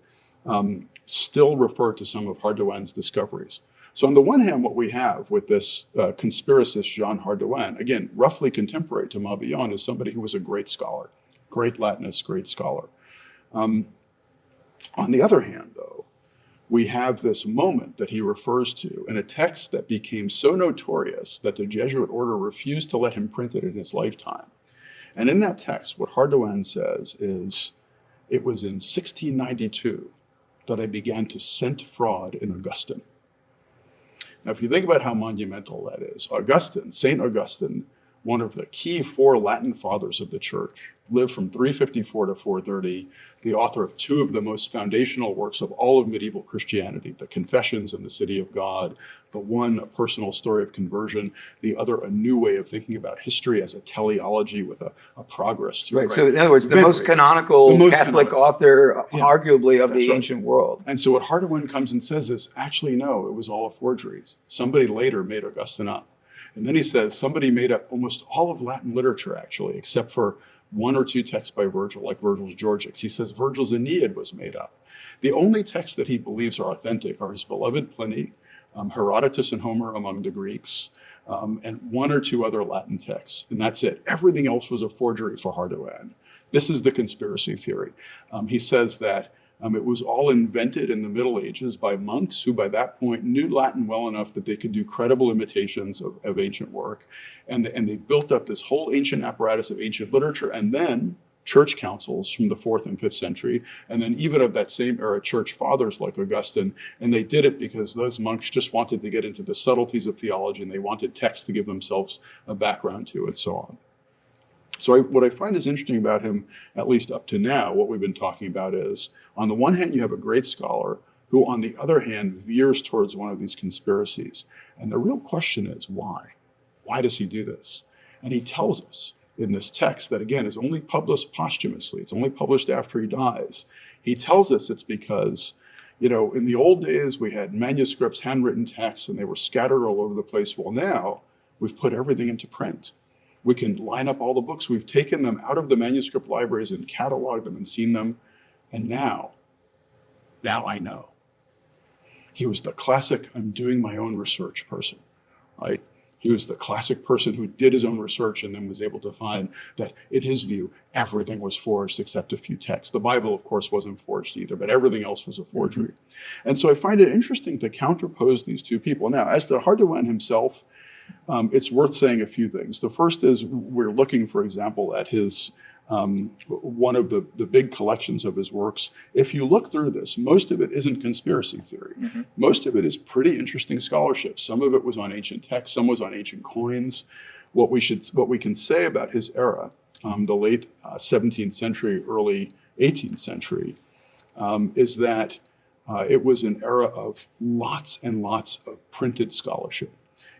S1: still refer to some of Hardouin's discoveries. So on the one hand, what we have with this conspiracist Jean Hardouin, again, roughly contemporary to Mabillon, is somebody who was a great scholar, great Latinist, great scholar. On the other hand, though, we have this moment that he refers to in a text that became so notorious that the Jesuit order refused to let him print it in his lifetime. And in that text, what Hardouin says is, it was in 1692 that I began to scent fraud in Augustine. Now, if you think about how monumental that is, Augustine, St. Augustine, one of the key four Latin fathers of the church, lived from 354 to 430, the author of two of the most foundational works of all of medieval Christianity, the Confessions and the City of God, the one a personal story of conversion, the other a new way of thinking about history as a teleology with a progress to it.
S2: Right. So in other words, the most canonical Catholic author, arguably, of the ancient world.
S1: And so what Hardouin comes and says is, actually, no, it was all a forgery. Somebody later made Augustine up. And then he says, somebody made up almost all of Latin literature, actually, except for one or two texts by Virgil, like Virgil's Georgics. He says Virgil's Aeneid was made up. The only texts that he believes are authentic are his beloved Pliny, Herodotus and Homer among the Greeks, and one or two other Latin texts. And that's it. Everything else was a forgery for Hardouin. This is the conspiracy theory. He says that it was all invented in the Middle Ages by monks who by that point knew Latin well enough that they could do credible imitations of ancient work. And they built up this whole ancient apparatus of ancient literature, and then church councils from the 4th and 5th century, and then even of that same era, church fathers like Augustine. And they did it because those monks just wanted to get into the subtleties of theology, and they wanted texts to give themselves a background to, and so on. So what I find is interesting about him, at least up to now, what we've been talking about is, on the one hand, you have a great scholar who, on the other hand, veers towards one of these conspiracies. And the real question is, why? Why does he do this? And he tells us in this text that, again, is only published posthumously. It's only published after he dies. He tells us it's because, in the old days, we had manuscripts, handwritten texts, and they were scattered all over the place. Well, now we've put everything into print. We can line up all the books. We've taken them out of the manuscript libraries and cataloged them and seen them. And now I know. He was the classic, I'm doing my own research person, right? He was the classic person who did his own research and then was able to find that, in his view, everything was forged except a few texts. The Bible, of course, wasn't forged either, but everything else was a forgery. And so I find it interesting to counterpose these two people. Now, as to Hardouin himself, it's worth saying a few things. The first is we're looking, for example, at his one of the big collections of his works. If you look through this, most of it isn't conspiracy theory. Most of it is pretty interesting scholarship. Some of it was on ancient texts, some was on ancient coins. What we can say about his era, the late 17th century, early 18th century, is that it was an era of lots and lots of printed scholarship.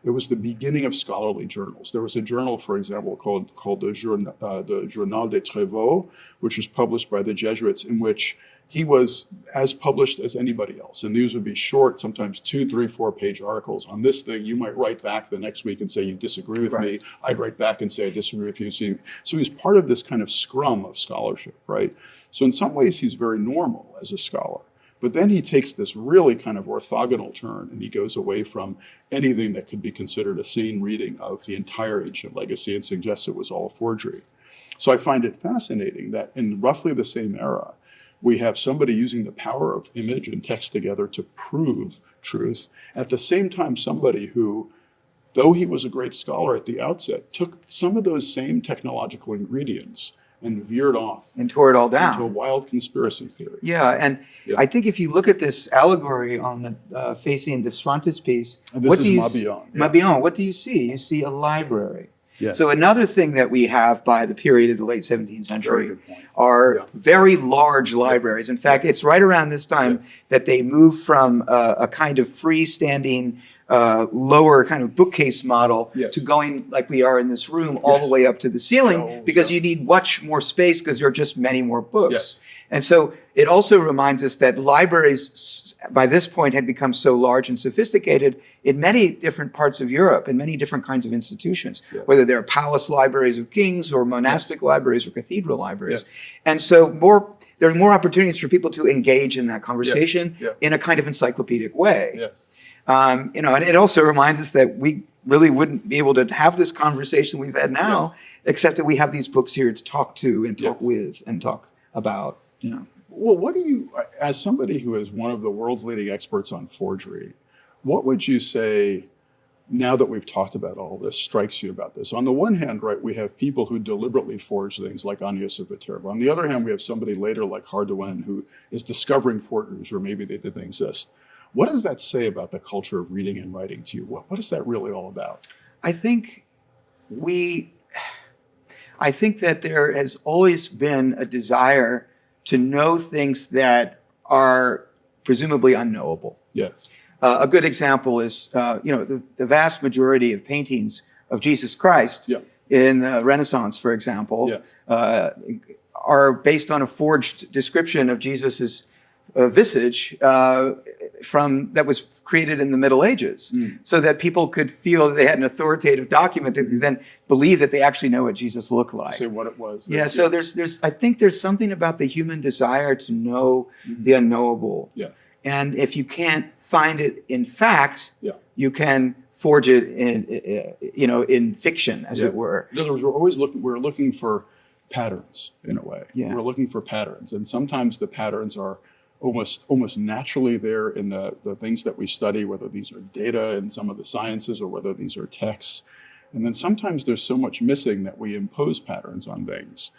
S1: It was the beginning of scholarly journals. There was a journal, for example, called the Journal des Travaux, which was published by the Jesuits, in which he was as published as anybody else. And these would be short, sometimes 2, 3, 4-page articles on this thing. You might write back the next week and say, you disagree with me. I'd write back and say, I disagree with you. So he's part of this kind of scrum of scholarship, right? So in some ways, he's very normal as a scholar. But then he takes this really kind of orthogonal turn, and he goes away from anything that could be considered a sane reading of the entire ancient legacy and suggests it was all a forgery. So I find it fascinating that in roughly the same era, we have somebody using the power of image and text together to prove truth. At the same time, somebody who though he was a great scholar at the outset, took some of those same technological ingredients and veered off
S2: and tore it all down
S1: into a wild conspiracy theory.
S2: Yeah, and
S1: Yeah.
S2: I think if you look at this allegory on the Facing de Frontispiece,
S1: And this
S2: what
S1: is
S2: do you
S1: Mabillon. Yeah.
S2: Mabillon, what do you see? You see a library.
S1: Yes.
S2: So another thing that we have by the period of the late 17th
S1: Very
S2: century
S1: good point.
S2: are
S1: Yeah.
S2: very large libraries. In fact, it's right around this time that they move from a kind of freestanding, lower kind of bookcase model
S1: Yes.
S2: to going like we are in this room all the
S1: Yes.
S2: way up to the ceiling
S1: Shelves,
S2: because
S1: yeah.
S2: you need much more space because there are just many more books.
S1: Yes.
S2: And so it also reminds us that libraries by this point had become so large and sophisticated in many different parts of Europe and many different kinds of institutions,
S1: Yes.
S2: whether they're palace libraries of kings or monastic libraries or cathedral libraries.
S1: Yes.
S2: And so there are more opportunities for people to engage in that conversation
S1: Yeah.
S2: in a kind of encyclopedic way.
S1: Yes.
S2: And it also reminds us that we really wouldn't be able to have this conversation we've had now,
S1: Yes.
S2: except that we have these books here to talk to and talk
S1: Yes.
S2: with and talk about.
S1: Well, what do you, as somebody who is one of the world's leading experts on forgery, what would you say, now that we've talked about all this, strikes you about this? On the one hand, right, we have people who deliberately forge things like Annius or Viterbo. On the other hand, we have somebody later like Hardouin who is discovering forgeries, or maybe they didn't exist. What does that say about the culture of reading and writing to you? What is that really all about?
S2: I think that there has always been a desire to know things that are presumably unknowable.
S1: Yes.
S2: A good example is, the vast majority of paintings of Jesus Christ
S1: Yeah.
S2: in the Renaissance, for example,
S1: Yes.
S2: are based on a forged description of Jesus's visage that was created in the Middle Ages, so that people could feel that they had an authoritative document that they then believe that they actually know what Jesus looked like.
S1: Say what it was.
S2: Yeah, so I think there's something about the human desire to know the unknowable.
S1: Yeah.
S2: And if you can't find it in fact,
S1: Yeah.
S2: you can forge it in fiction, as
S1: Yeah.
S2: it were.
S1: In other words, we're looking for patterns in a way.
S2: Yeah.
S1: We're looking for patterns. And sometimes the patterns are almost naturally there in the things that we study, whether these are data in some of the sciences or whether these are texts. And then sometimes there's so much missing that we impose patterns on things.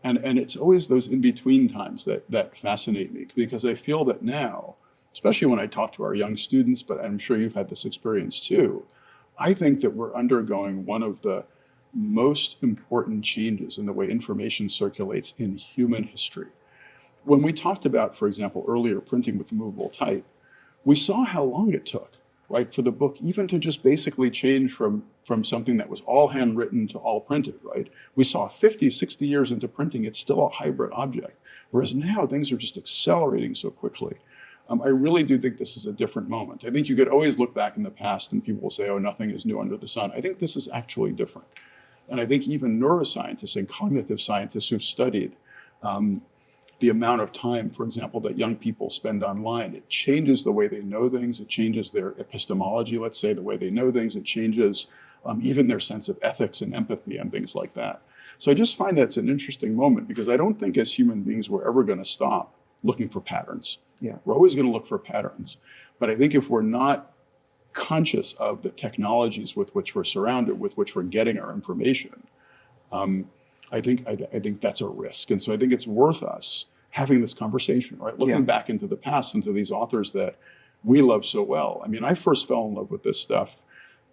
S1: And it's always those in-between times that fascinate me, because I feel that now, especially when I talk to our young students, but I'm sure you've had this experience too, I think that we're undergoing one of the most important changes in the way information circulates in human history. When we talked about, for example, earlier printing with movable type, we saw how long it took, right, for the book even to just basically change from something that was all handwritten to all printed, right? We saw 50, 60 years into printing, it's still a hybrid object. Whereas now things are just accelerating so quickly. I really do think this is a different moment. I think you could always look back in the past and people will say, oh, nothing is new under the sun. I think this is actually different. And I think even neuroscientists and cognitive scientists who've studied the amount of time, for example, that young people spend online, it changes the way they know things. It changes their epistemology, let's say, the way they know things. It changes even their sense of ethics and empathy and things like that. So I just find that's an interesting moment, because I don't think as human beings we're ever going to stop looking for patterns.
S2: Yeah.
S1: We're always going to look for patterns. But I think if we're not conscious of the technologies with which we're surrounded, with which we're getting our information, I think that's a risk. And so I think it's worth us having this conversation, right? Looking back into the past, into these authors that we love so well. I mean, I first fell in love with this stuff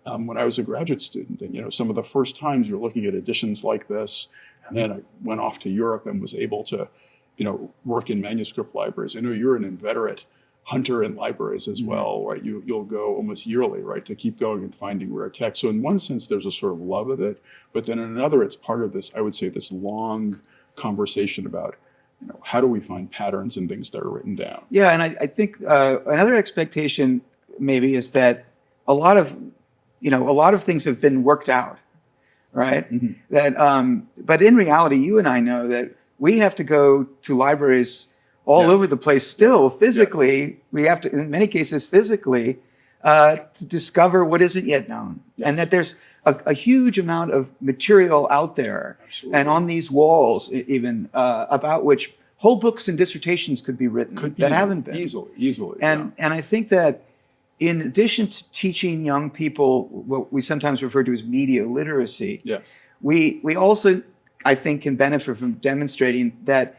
S1: when I was a graduate student. And, some of the first times you're looking at editions like this, and then I went off to Europe and was able to, work in manuscript libraries. I know you're an inveterate hunter in libraries as well, right? You'll go almost yearly, right, to keep going and finding rare text. So in one sense, there's a sort of love of it, but then in another, it's part of this, I would say, this long conversation about, how do we find patterns in things that are written down?
S2: Yeah, and I think another expectation maybe is that a lot of things have been worked out, right? Mm-hmm. That, but in reality, you and I know that we have to go to libraries all over the place still physically. Yeah. We have to, in many cases, physically, to discover what isn't yet known. Yes. And that there's a huge amount of material out there. Absolutely. And on these walls even about which whole books and dissertations could be written that haven't been.
S1: Easily.
S2: And I think that, in addition to teaching young people what we sometimes refer to as media literacy,
S1: Yes.
S2: we also, I think, can benefit from demonstrating that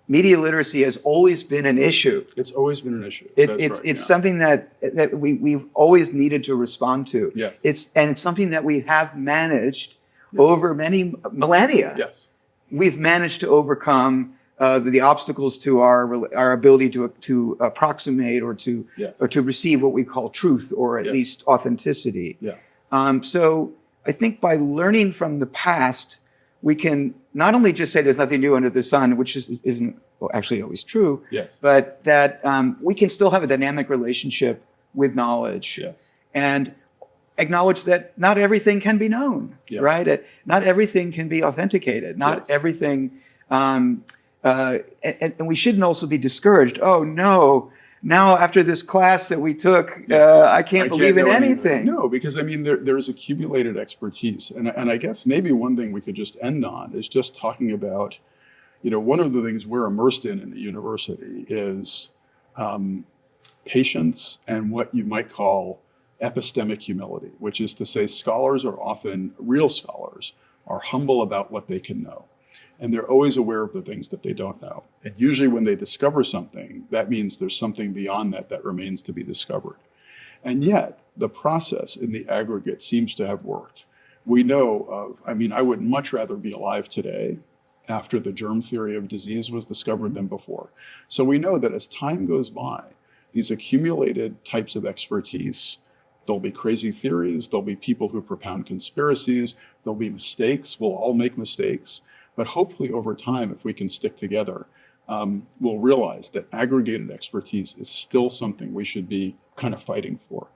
S2: media literacy has always been an issue.
S1: It's always been an issue.
S2: It's something that we've always needed to respond to.
S1: Yes.
S2: It's something that we have managed over many millennia.
S1: Yes.
S2: We've managed to overcome the obstacles to our ability to approximate or to receive what we call truth, or at least authenticity.
S1: Yeah.
S2: So I think by learning from the past, we can not only just say there's nothing new under the sun, which isn't actually always true, but that we can still have a dynamic relationship with knowledge, and acknowledge that not everything can be known, right? Not everything can be authenticated. Not everything, and we shouldn't also be discouraged. Oh no, now after this class that we took, I can't believe in anything.
S1: No, because I mean, there's accumulated expertise. And I guess maybe one thing we could just end on is just talking about, one of the things we're immersed in the university is patience and what you might call epistemic humility, which is to say real scholars are humble about what they can know. And they're always aware of the things that they don't know. And usually when they discover something, that means there's something beyond that remains to be discovered. And yet, the process in the aggregate seems to have worked. We know I would much rather be alive today after the germ theory of disease was discovered than before. So we know that as time goes by, these accumulated types of expertise, there'll be crazy theories, there'll be people who propound conspiracies, there'll be mistakes, we'll all make mistakes. But hopefully over time, if we can stick together, we'll realize that aggregated expertise is still something we should be kind of fighting for.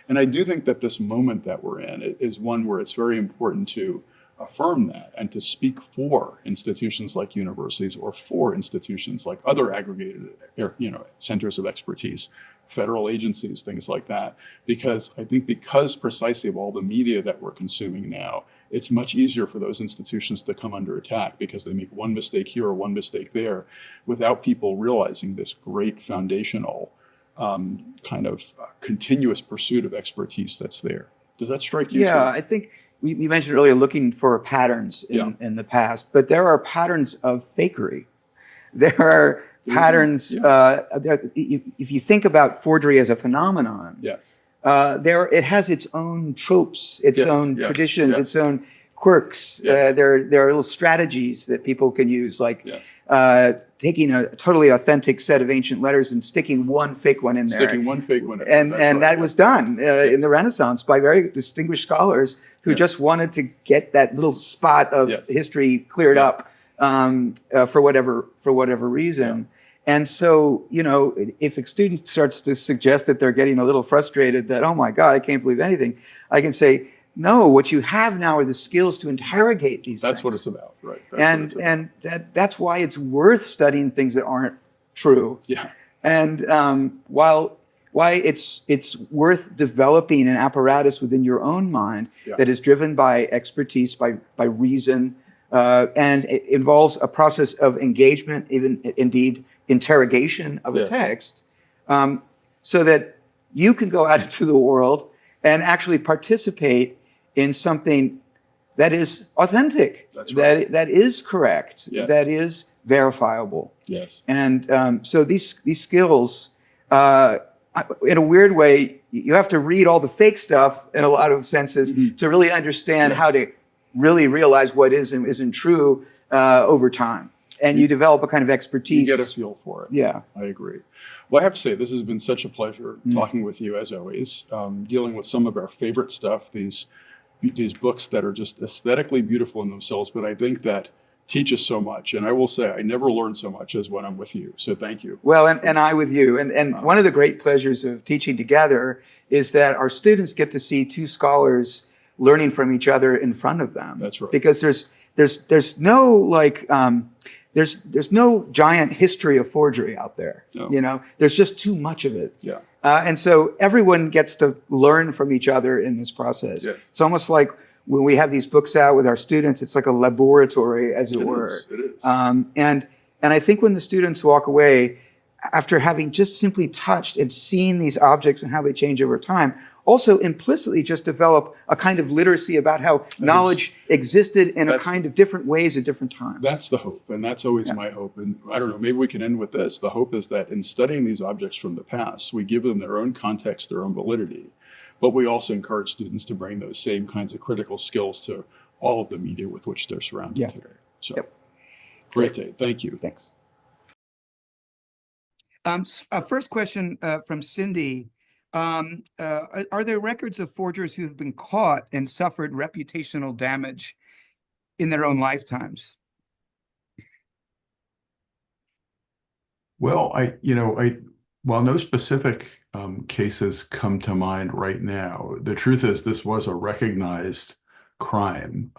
S1: And I do think that this moment that we're in is one where it's very important to affirm that and to speak for institutions like universities or for institutions like other aggregated centers of expertise, federal agencies, things like that. Because I think because precisely of all the media that we're consuming now, it's much easier for those institutions to come under attack because they make one mistake here or one mistake there without people realizing this great foundational kind of continuous pursuit of expertise that's there. Does that strike you?
S2: Yeah, I think you mentioned earlier looking for patterns in the past, but there are patterns of fakery. There are patterns, if you think about forgery as a phenomenon, it has its own tropes, its own traditions, its own quirks. There are little strategies that people can use, like taking a totally authentic set of ancient letters and sticking one fake one in there.
S1: Sticking one fake one in there.
S2: And that was done in the Renaissance by very distinguished scholars who just wanted to get that little spot of history cleared up for whatever reason. And so, if a student starts to suggest that they're getting a little frustrated that, oh my God, I can't believe anything, I can say, no, what you have now are the skills to interrogate these things.
S1: That's what it's about, right?
S2: That's why it's worth studying things that aren't true.
S1: Yeah.
S2: And why it's worth developing an apparatus within your own mind that is driven by expertise, by reason, and it involves a process of engagement, even indeed interrogation of a text, so that you can go out into the world and actually participate in something that is authentic, that is correct, that is verifiable.
S1: Yes.
S2: And so these skills, in a weird way, you have to read all the fake stuff in a lot of senses to really understand how to really realize what is and isn't true over time. And you develop a kind of expertise.
S1: You get a feel for it.
S2: Yeah.
S1: I agree. Well, I have to say, this has been such a pleasure talking with you, as always, dealing with some of our favorite stuff, these books that are just aesthetically beautiful in themselves, but I think that teach us so much. And I will say, I never learn so much as when I'm with you. So thank you.
S2: Well, and I with you. And one of the great pleasures of teaching together is that our students get to see two scholars learning from each other in front of them.
S1: That's right.
S2: Because there's no there's no giant history of forgery out there. No. There's just too much of it.
S1: Yeah.
S2: And so everyone gets to learn from each other in this process.
S1: Yes.
S2: It's almost like when we have these books out with our students, it's like a laboratory, as it were.
S1: It is.
S2: And I think when the students walk away, after having just simply touched and seen these objects and how they change over time, also implicitly just develop a kind of literacy about how knowledge existed in a kind of different ways at different times.
S1: That's the hope, and that's always my hope. And I don't know, maybe we can end with this. The hope is that in studying these objects from the past, we give them their own context, their own validity, but we also encourage students to bring those same kinds of critical skills to all of the media with which they're surrounded today. So, great day. Thank you.
S2: Thanks. First question from Cindy. Are there records of forgers who have been caught and suffered reputational damage in their own lifetimes?
S1: Well, while no specific cases come to mind right now, the truth is this was a recognized crime,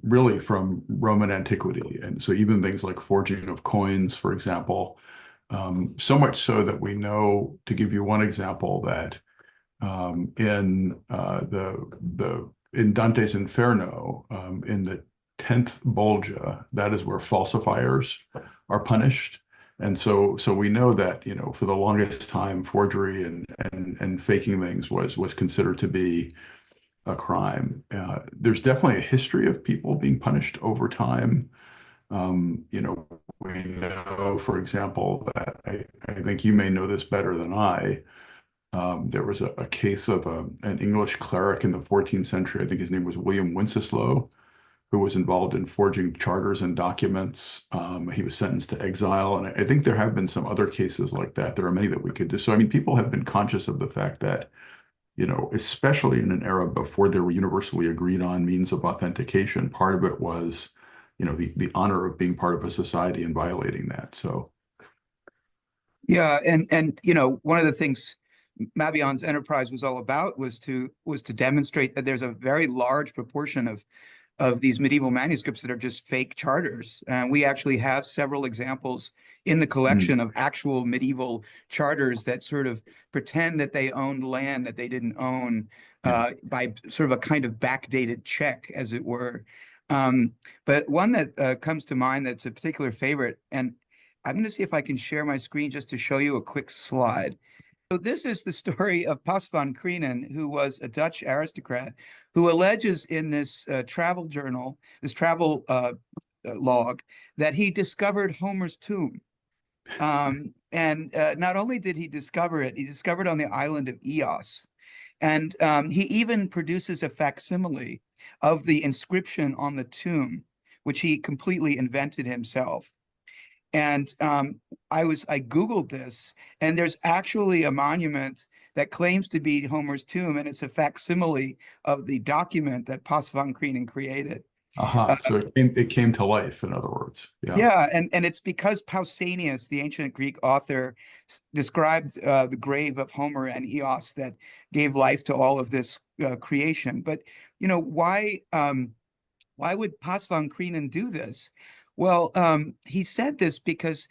S1: really from Roman antiquity. And so even things like forging of coins, for example, so much so that we know, to give you one example, that in Dante's Inferno, in the 10th Bolgia, that is where falsifiers are punished. And so we know that, for the longest time, forgery and faking things was considered to be a crime. There's definitely a history of people being punished over time. We know, for example, that I think you may know this better than I. There was a case of an English cleric in the 14th century. I think his name was William Wenceslas, who was involved in forging charters and documents. He was sentenced to exile. And I think there have been some other cases like that. There are many that we could do. So, I mean, people have been conscious of the fact that, especially in an era before there were universally agreed on means of authentication, part of it was, the honor of being part of a society and violating that. So.
S2: Yeah. And one of the things Mabillon's enterprise was all about was to demonstrate that there's a very large proportion of these medieval manuscripts that are just fake charters. And we actually have several examples in the collection of actual medieval charters that sort of pretend that they owned land that they didn't own by sort of a kind of backdated check, as it were. But one that comes to mind that's a particular favorite, and I'm going to see if I can share my screen just to show you a quick slide. So this is the story of Pas van Krienen, who was a Dutch aristocrat who alleges in this travel journal, this travel log, that he discovered Homer's tomb. And not only did he discover it, he discovered on the island of Ios. And he even produces a facsimile of the inscription on the tomb, which he completely invented himself. And I Googled this, and there's actually a monument that claims to be Homer's tomb, and it's a facsimile of the document that Pas van Krienen created.
S1: So it came to life, in other words.
S2: Yeah, and it's because Pausanias, the ancient Greek author, described the grave of Homer and Eos that gave life to all of this creation. But why would Pas van Krienen do this? Well, he said this because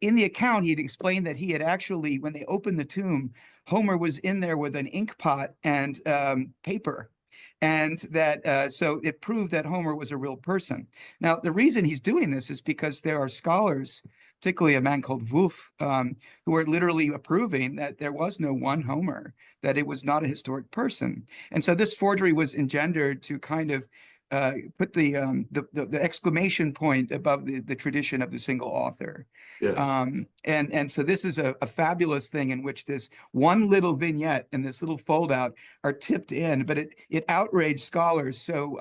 S2: in the account, he had explained that he had actually, when they opened the tomb, Homer was in there with an ink pot and paper. And that so it proved that Homer was a real person. Now, the reason he's doing this is because there are scholars, particularly a man called Wolff, who are literally approving that there was no one Homer, that it was not a historic person. And so this forgery was engendered to kind of put the exclamation point above the tradition of the single author.
S1: Yes.
S2: And so this is a fabulous thing in which this one little vignette and this little fold out are tipped in, but it outraged scholars. So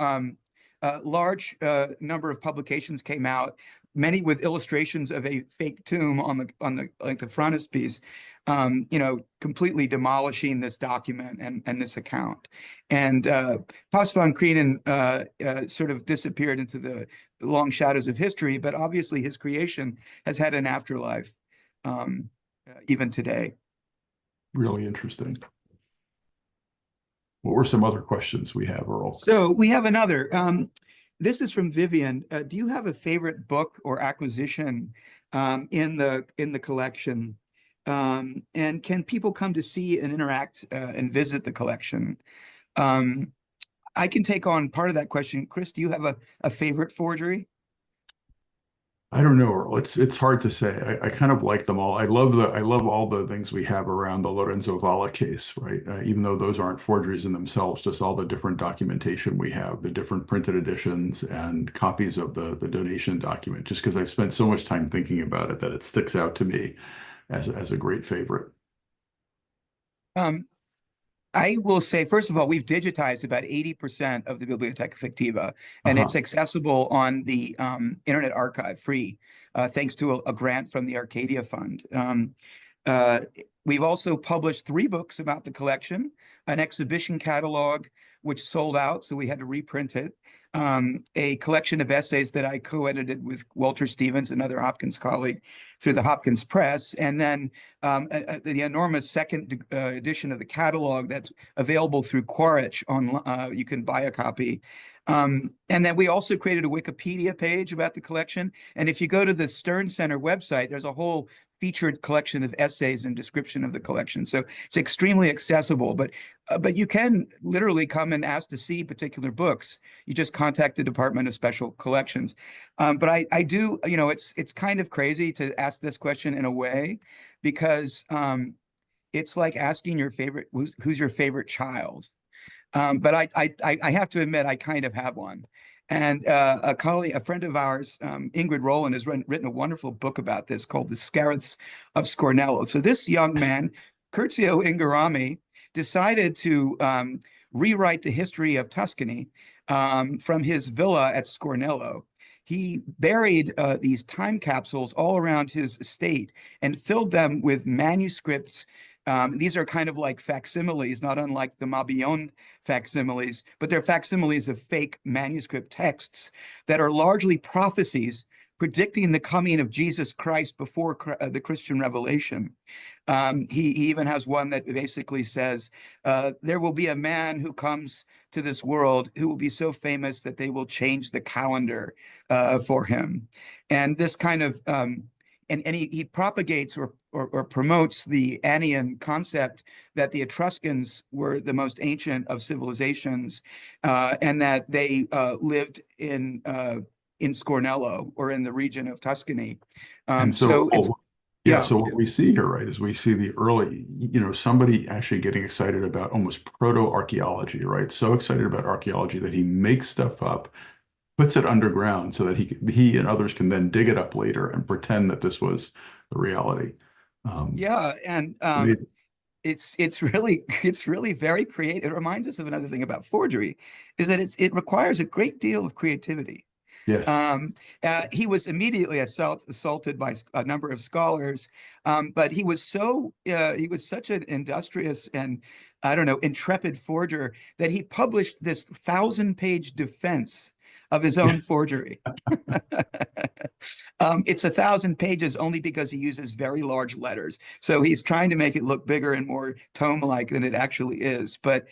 S2: a large number of publications came out, many with illustrations of a fake tomb on the frontispiece, completely demolishing this document and this account. And Pas van Krienen sort of disappeared into the long shadows of history, but obviously his creation has had an afterlife even today.
S1: Really interesting. What were some other questions we have, Earle?
S2: So we have another. This is from Vivian. Do you have a favorite book or acquisition in the collection? And can people come to see and interact and visit the collection? I can take on part of that question. Chris, do you have a favorite forgery?
S1: I don't know, Earl. It's hard to say. I kind of like them all. I love all the things we have around the Lorenzo Valla case, right? Even though those aren't forgeries in themselves, just all the different documentation we have, the different printed editions and copies of the donation document. Just because I've spent so much time thinking about it that it sticks out to me as a great favorite.
S2: Um, I will say, first of all, we've digitized about 80% of the Biblioteca Fictiva, and it's
S1: Uh-huh.
S2: accessible on the Internet Archive free, thanks to a grant from the Arcadia Fund. Uh, we've also published 3 books about the collection, an exhibition catalog, which sold out, so we had to reprint it, a collection of essays that I co-edited with Walter Stevens, another Hopkins colleague, through the Hopkins Press, and then the enormous second edition of the catalog that's available through Quaritch. You can buy a copy. And then we also created a Wikipedia page about the collection. And if you go to the Stern Center website, there's a whole featured collection of essays and description of the collection. So it's extremely accessible, but you can literally come and ask to see particular books. You just contact the Department of Special Collections. But I do, it's kind of crazy to ask this question in a way, because it's like asking your favorite, who's your favorite child? But I have to admit, I kind of have one. And a friend of ours, Ingrid Rowland, has written a wonderful book about this called The Scariths of Scornello. So this young man, Curzio Ingarami, decided to rewrite the history of Tuscany from his villa at Scornello. He buried these time capsules all around his estate and filled them with manuscripts. These are kind of like facsimiles, not unlike the Mabillon facsimiles, but they're facsimiles of fake manuscript texts that are largely prophecies predicting the coming of Jesus Christ before the Christian revelation. He even has one that basically says, there will be a man who comes to this world who will be so famous that they will change the calendar for him. And this kind of, and he propagates or promotes the Annian concept that the Etruscans were the most ancient of civilizations, and that they lived in Scornello, or in the region of Tuscany.
S1: And so,
S2: So it's,
S1: yeah,
S2: yeah.
S1: so what we see here, right, is we see the early, somebody actually getting excited about almost proto-archaeology, right? So excited about archaeology that he makes stuff up, puts it underground so that he and others can then dig it up later and pretend that this was the reality. Um,
S2: Yeah, and
S1: amazing.
S2: it's really very creative. It reminds us of another thing about forgery, is that it requires a great deal of creativity.
S1: Yes.
S2: Um, he was immediately assaulted by a number of scholars, but he was such an industrious and, I don't know, intrepid forger that he published this 1,000-page defense of his own forgery. It's 1,000 pages only because he uses very large letters. So he's trying to make it look bigger and more tome-like than it actually is. But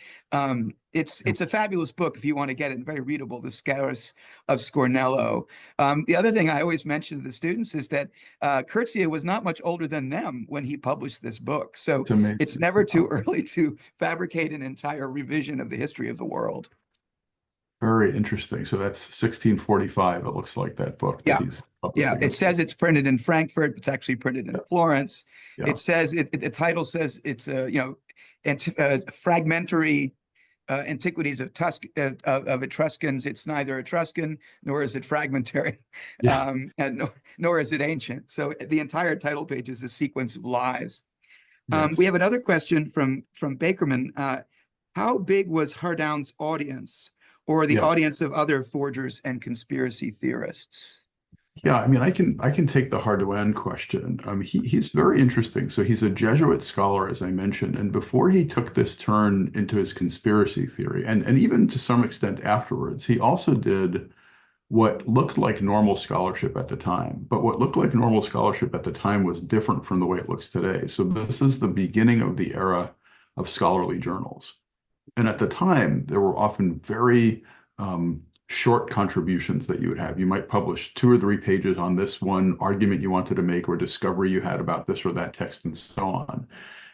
S2: it's a fabulous book if you want to get it, very readable, The Scarus of Scornello. The other thing I always mention to the students is that Curzio was not much older than them when he published this book. So
S1: It's amazing.
S2: it's never too early to fabricate an entire revision of the history of the world.
S1: Very interesting. So that's 1645, it looks like, that book that
S2: Yeah.
S1: he's
S2: Yeah,
S1: publishing.
S2: it says it's printed in Frankfurt. It's actually printed in
S1: Yeah.
S2: Florence.
S1: Yeah.
S2: It says the title says it's fragmentary antiquities of of Etruscans. It's neither Etruscan nor is it fragmentary,
S1: Yeah.
S2: nor is it ancient. So the entire title page is a sequence of lies. We
S1: Yes.
S2: have another question from Bakerman. How big was Hardouin's audience, or the
S1: Yeah.
S2: audience of other forgers and conspiracy theorists?
S1: Yeah, I mean, I can take the Hardouin question. He's very interesting. So he's a Jesuit scholar, as I mentioned, and before he took this turn into his conspiracy theory, and even to some extent afterwards, he also did what looked like normal scholarship at the time. But what looked like normal scholarship at the time was different from the way it looks today. So this is the beginning of the era of scholarly journals. And at the time, there were often very short contributions that you would have. You might publish 2 or 3 pages on this one argument you wanted to make or discovery you had about this or that text and so on.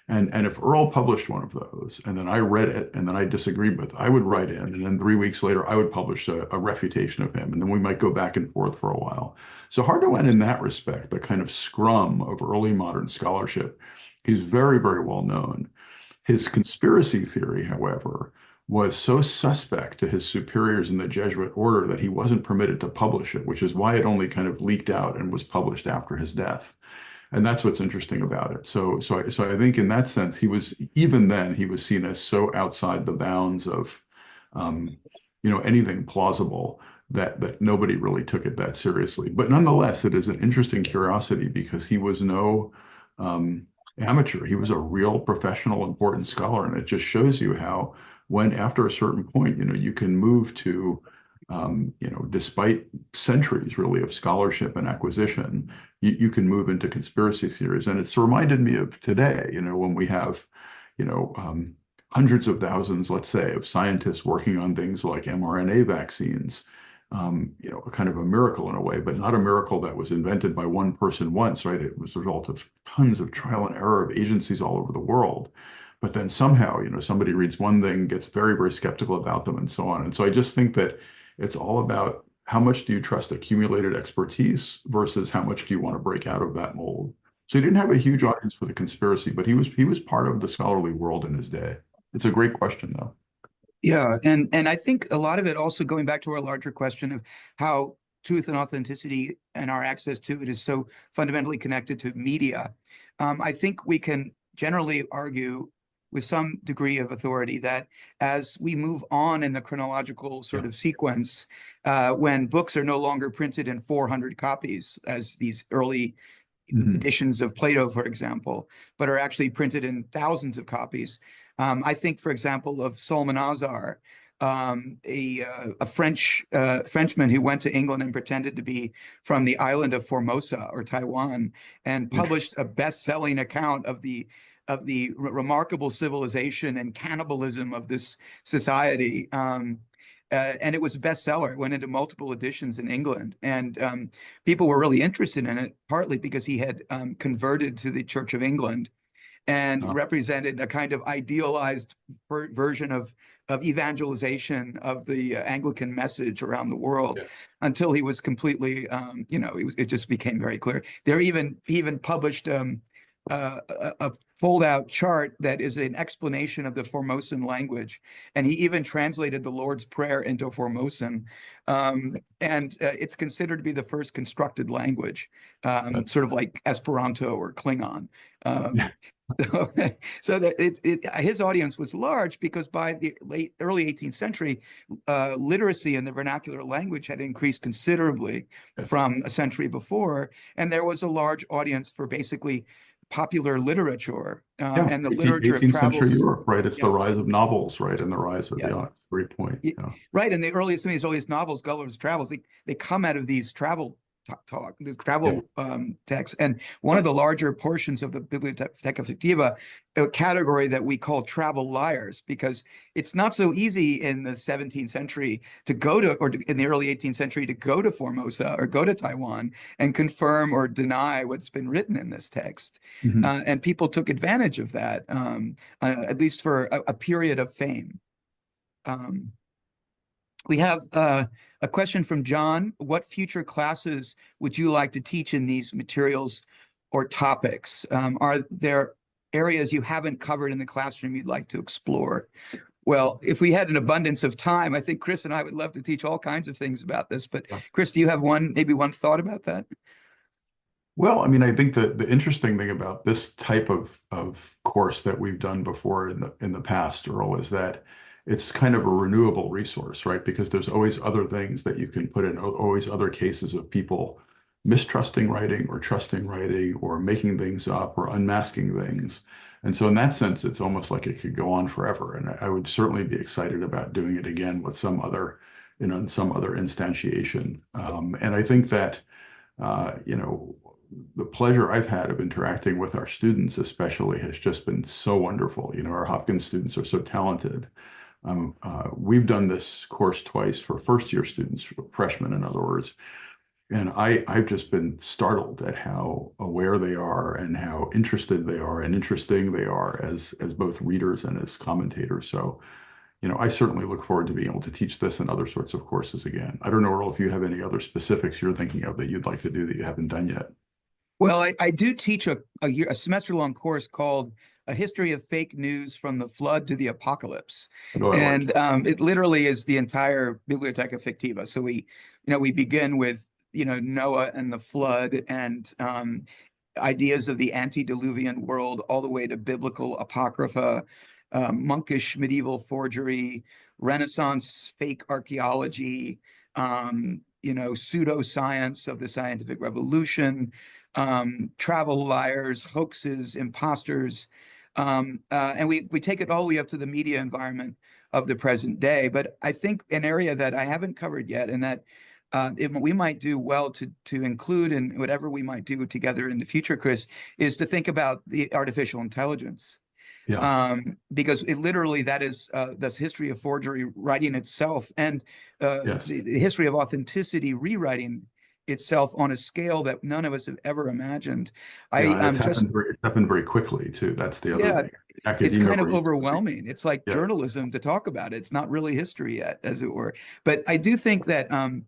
S1: And if Earle published one of those, and then I read it, and then I disagreed with, I would write in, and then 3 weeks later, I would publish a refutation of him, and then we might go back and forth for a while. So Hardouin, in that respect, the kind of scrum of early modern scholarship, he's very, very well known. His conspiracy theory, however, was so suspect to his superiors in the Jesuit order that he wasn't permitted to publish it, which is why it only kind of leaked out and was published after his death. And that's what's interesting about it. So I think in that sense, he was, even then, he was seen as so outside the bounds of, um, anything plausible that nobody really took it that seriously. But nonetheless, it is an interesting curiosity because he was no amateur. He was a real professional, important scholar, and it just shows you how when after a certain point, you can move to, despite centuries really of scholarship and acquisition, you can move into conspiracy theories. And it's reminded me of today, when we have, hundreds of thousands, let's say, of scientists working on things like mRNA vaccines, kind of a miracle in a way, but not a miracle that was invented by one person once, right? It was the result of tons of trial and error of agencies all over the world. But then somehow, somebody reads one thing, gets very, very skeptical about them and so on. And so I just think that it's all about how much do you trust accumulated expertise versus how much do you want to break out of that mold. So he didn't have a huge audience for the conspiracy, but he was part of the scholarly world in his day. It's a great question, though.
S2: Yeah, and I think a lot of it also going back to our larger question of how truth and authenticity and our access to it is so fundamentally connected to media. I think we can generally argue with some degree of authority that as we move on in the chronological sort of sequence, when books are no longer printed in 400 copies, as these early editions of Plato, for example, but are actually printed in thousands of copies. I think, for example, of Psalmanazar, a Frenchman who went to England and pretended to be from the island of Formosa or Taiwan, and published a best-selling account of the remarkable civilization and cannibalism of this society. And it was a bestseller. It went into multiple editions in England, and people were really interested in it, partly because he had converted to the Church of England and represented a kind of idealized version of evangelization of the Anglican message around the world, until he was completely, it just became very clear. He even published a fold-out chart that is an explanation of the Formosan language, and he even translated the Lord's Prayer into Formosan, and it's considered to be the first constructed language, sort of like Esperanto or Klingon. So that his audience was large because by the early 18th century, literacy in the vernacular language had increased considerably from a century before, and there was a large audience for basically popular literature and the literature of
S1: 18th
S2: travels.
S1: century Europe, right? It's the rise of novels, right? And the rise of the great point.
S2: Right. And some of these earliest novels, Gulliver's Travels, they come out of these travel the travel texts. And one of the larger portions of the Biblioteca Fictiva, a category that we call travel liars, because it's not so easy in the 17th century to go to, or in the early 18th century to go to Formosa or go to Taiwan and confirm or deny what's been written in this text. And people took advantage of that, at least for a period of fame. We have a question from John. What future classes would you like to teach in these materials or topics? Are there areas you haven't covered in the classroom you'd like to explore? Well, if we had an abundance of time, I think Chris and I would love to teach all kinds of things about this. But Chris, do you have maybe one thought about that?
S1: Well, I mean, I think that the interesting thing about this type of course that we've done before in the past, Earl, is that it's kind of a renewable resource, right? Because there's always other things that you can put in, always other cases of people mistrusting writing or trusting writing or making things up or unmasking things. And so in that sense, it's almost like it could go on forever. And I would certainly be excited about doing it again with some other, some other instantiation. And I think that, the pleasure I've had of interacting with our students especially has just been so wonderful. Our Hopkins students are so talented. We've done this course twice for first-year students, freshmen, in other words. And I've just been startled at how aware they are and how interested they are and interesting they are as both readers and as commentators. So, I certainly look forward to being able to teach this and other sorts of courses again. I don't know, Earl, if you have any other specifics you're thinking of that you'd like to do that you haven't done yet.
S3: Well, I do teach a semester-long course called A History of Fake News from the Flood to the Apocalypse.
S1: Oh, I like
S3: And
S1: it.
S3: it literally is the entire Biblioteca Fictiva. So we begin with, Noah and the flood and ideas of the antediluvian world all the way to biblical apocrypha, monkish medieval forgery, Renaissance fake archaeology, pseudoscience of the scientific revolution, travel liars, hoaxes, imposters. And we take it all the way up to the media environment of the present day. But I think an area that I haven't covered yet, and that we might do well to include in whatever we might do together in the future, Chris, is to think about the artificial intelligence.
S1: Yeah.
S3: Because it literally that is the history of forgery writing itself, and
S1: Yes.
S3: the history of authenticity rewriting itself on a scale that none of us have ever imagined.
S1: Yeah.
S3: I
S1: And
S3: just
S1: it's happened very quickly too. That's the other
S3: Yeah,
S1: thing.
S3: it's
S1: Academia
S3: kind of
S1: where
S3: overwhelming. It's like
S1: yeah.
S3: journalism to talk about it. It's not really history yet, as it were. But I do think that I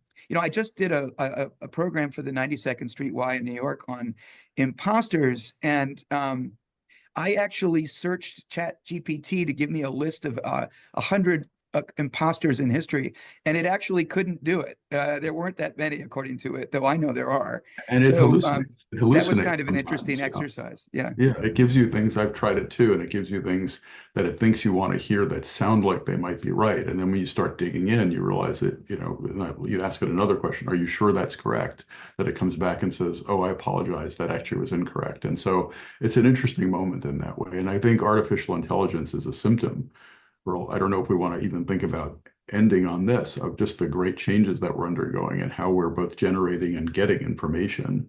S3: just did a program for the 92nd Street Y in New York on imposters, and I actually searched Chat GPT to give me a list of 100 imposters in history, and it actually couldn't do it. There weren't that many, according to it, though I know there are.
S1: And it
S3: So
S1: hallucinates. It
S3: that was
S1: hallucinates
S3: kind of an interesting
S1: sometimes.
S3: exercise. Yeah.
S1: Yeah, it gives you things, I've tried it too, and it gives you things that it thinks you want to hear that sound like they might be right. And then when you start digging in, you realize that, you ask it another question, are you sure that's correct? That it comes back and says, oh, I apologize, that actually was incorrect. And so it's an interesting moment in that way. And I think artificial intelligence is a symptom. Well, I don't know if we want to even think about ending on this, of just the great changes that we're undergoing and how we're both generating and getting information.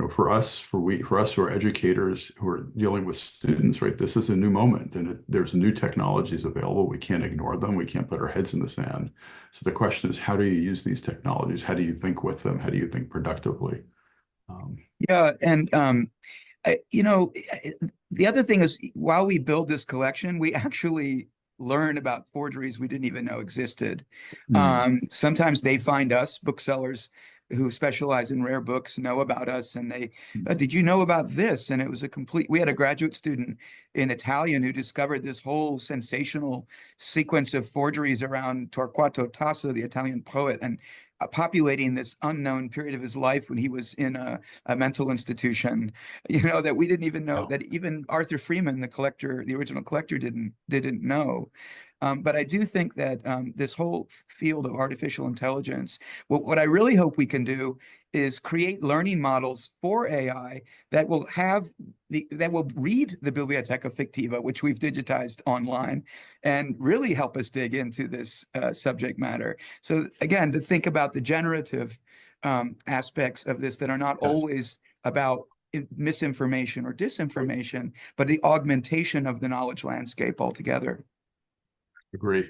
S1: For us who are educators who are dealing with students, right? This is a new moment, and there's new technologies available. We can't ignore them. We can't put our heads in the sand. So the question is, how do you use these technologies? How do you think with them? How do you think productively?
S3: Yeah, and the other thing is, while we build this collection, we actually learn about forgeries we didn't even know existed.
S1: Mm.
S3: Sometimes they find us, booksellers who specialize in rare books, know about us, and they, did you know about this? And it was we had a graduate student in Italian who discovered this whole sensational sequence of forgeries around Torquato Tasso, the Italian poet, and populating this unknown period of his life when he was in a mental institution, that we didn't even know,
S1: Oh,
S3: that even Arthur Freeman, the collector, the original collector, didn't know. But I do think that this whole field of artificial intelligence, what I really hope we can do is create learning models for AI that will read the Biblioteca Fictiva, which we've digitized online, and really help us dig into this subject matter. So again, to think about the generative aspects of this that are not
S1: yes,
S3: always about misinformation or disinformation, but the augmentation of the knowledge landscape altogether.
S1: agree.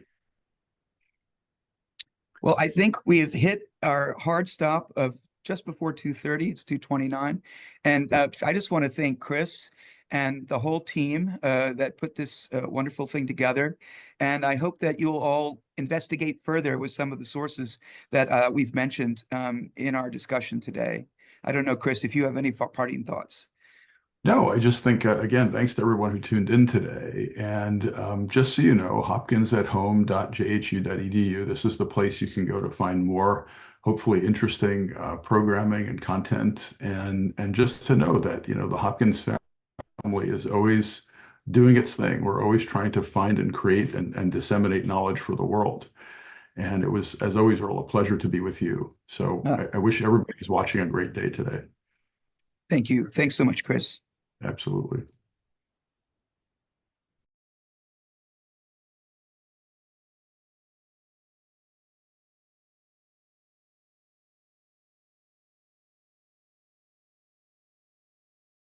S3: Well, I think we've hit our hard stop of just before 2:30. It's 2:29. And I just want to thank Chris and the whole team that put this wonderful thing together. And I hope that you'll all investigate further with some of the sources that we've mentioned in our discussion today. I don't know, Chris, if you have any parting thoughts.
S1: No, I just think, again, thanks to everyone who tuned in today. And just so you know, hopkins@home.jhu.edu, this is the place you can go to find more, hopefully interesting programming and content. And just to know that, the Hopkins family is always doing its thing. We're always trying to find and create and disseminate knowledge for the world. And it was, as always, Earl, a pleasure to be with you. So I wish everybody who's watching a great day today.
S3: Thank you. Thanks so much, Chris.
S1: Absolutely.